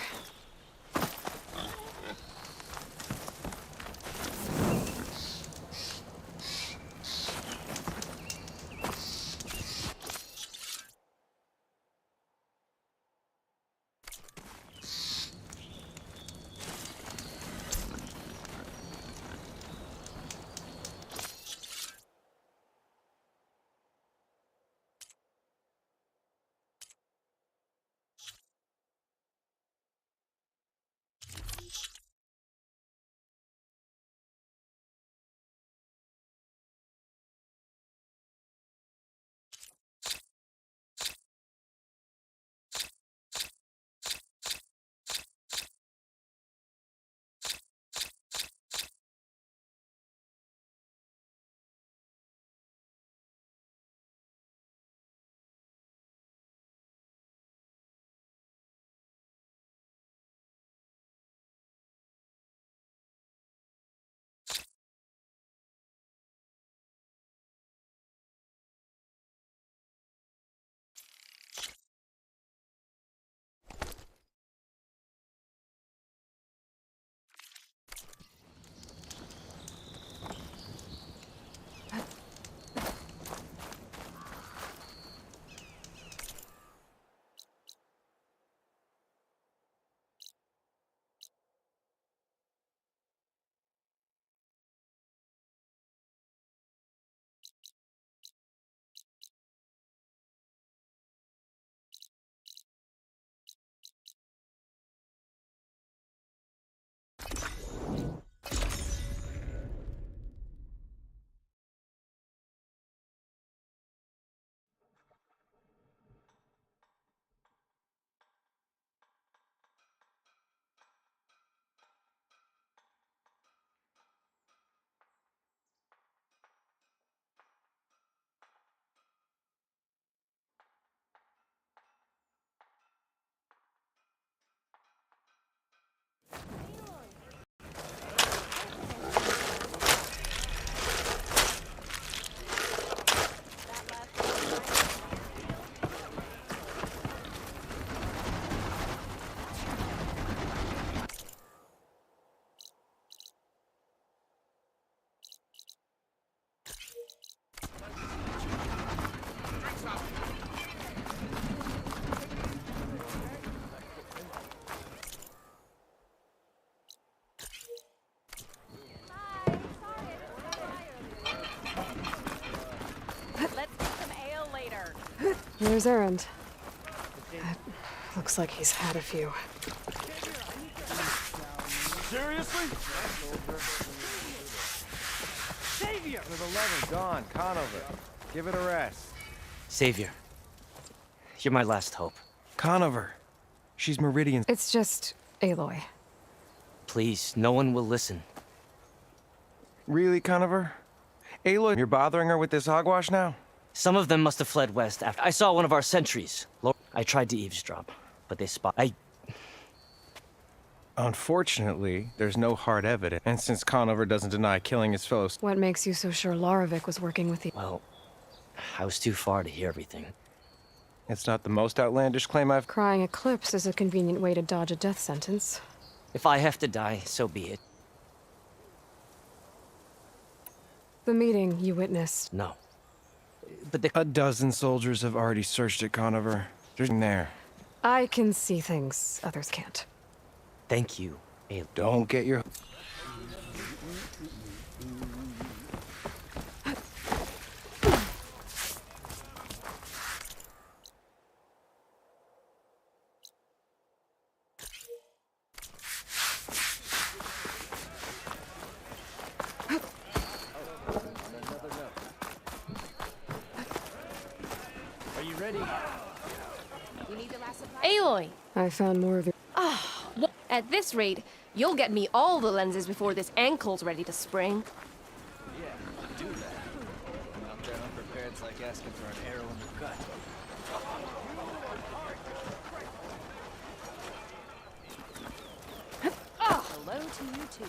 There's Errand. Looks like he's had a few. Seriously? Savior! With 11 gone, Conover. Give it a rest. Savior, you're my last hope. Conover. She's Meridian. It's just Aloy. Please, no one will listen. Really, Conover? Aloy, you're bothering her with this hogwash now? Some of them must have fled west after I saw one of our sentries. I tried to eavesdrop, but they Unfortunately, there's no hard evidence, and since Conover doesn't deny killing his fellows... What makes you so sure Larovic was working with the... Well, I was too far to hear everything. It's not the most outlandish claim I've... Crying Eclipse is a convenient way to dodge a death sentence. If I have to die, so be it. The meeting you witnessed. No. But a dozen soldiers have already searched it, Conover. There's nothing there. I can see things others can't. Thank you, Aloy. Don't get your... Are you ready? Aloy! I found more of your... At this rate, you'll get me all the lenses before this ankle's ready to spring. Yeah, do that. Out there unprepared's like asking for an arrow in the gut. Hello to you too.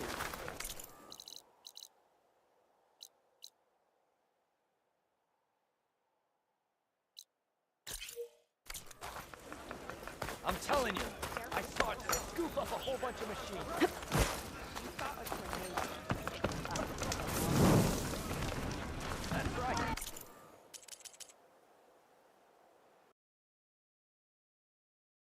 I'm telling you, I saw it scoop up a whole bunch of machines.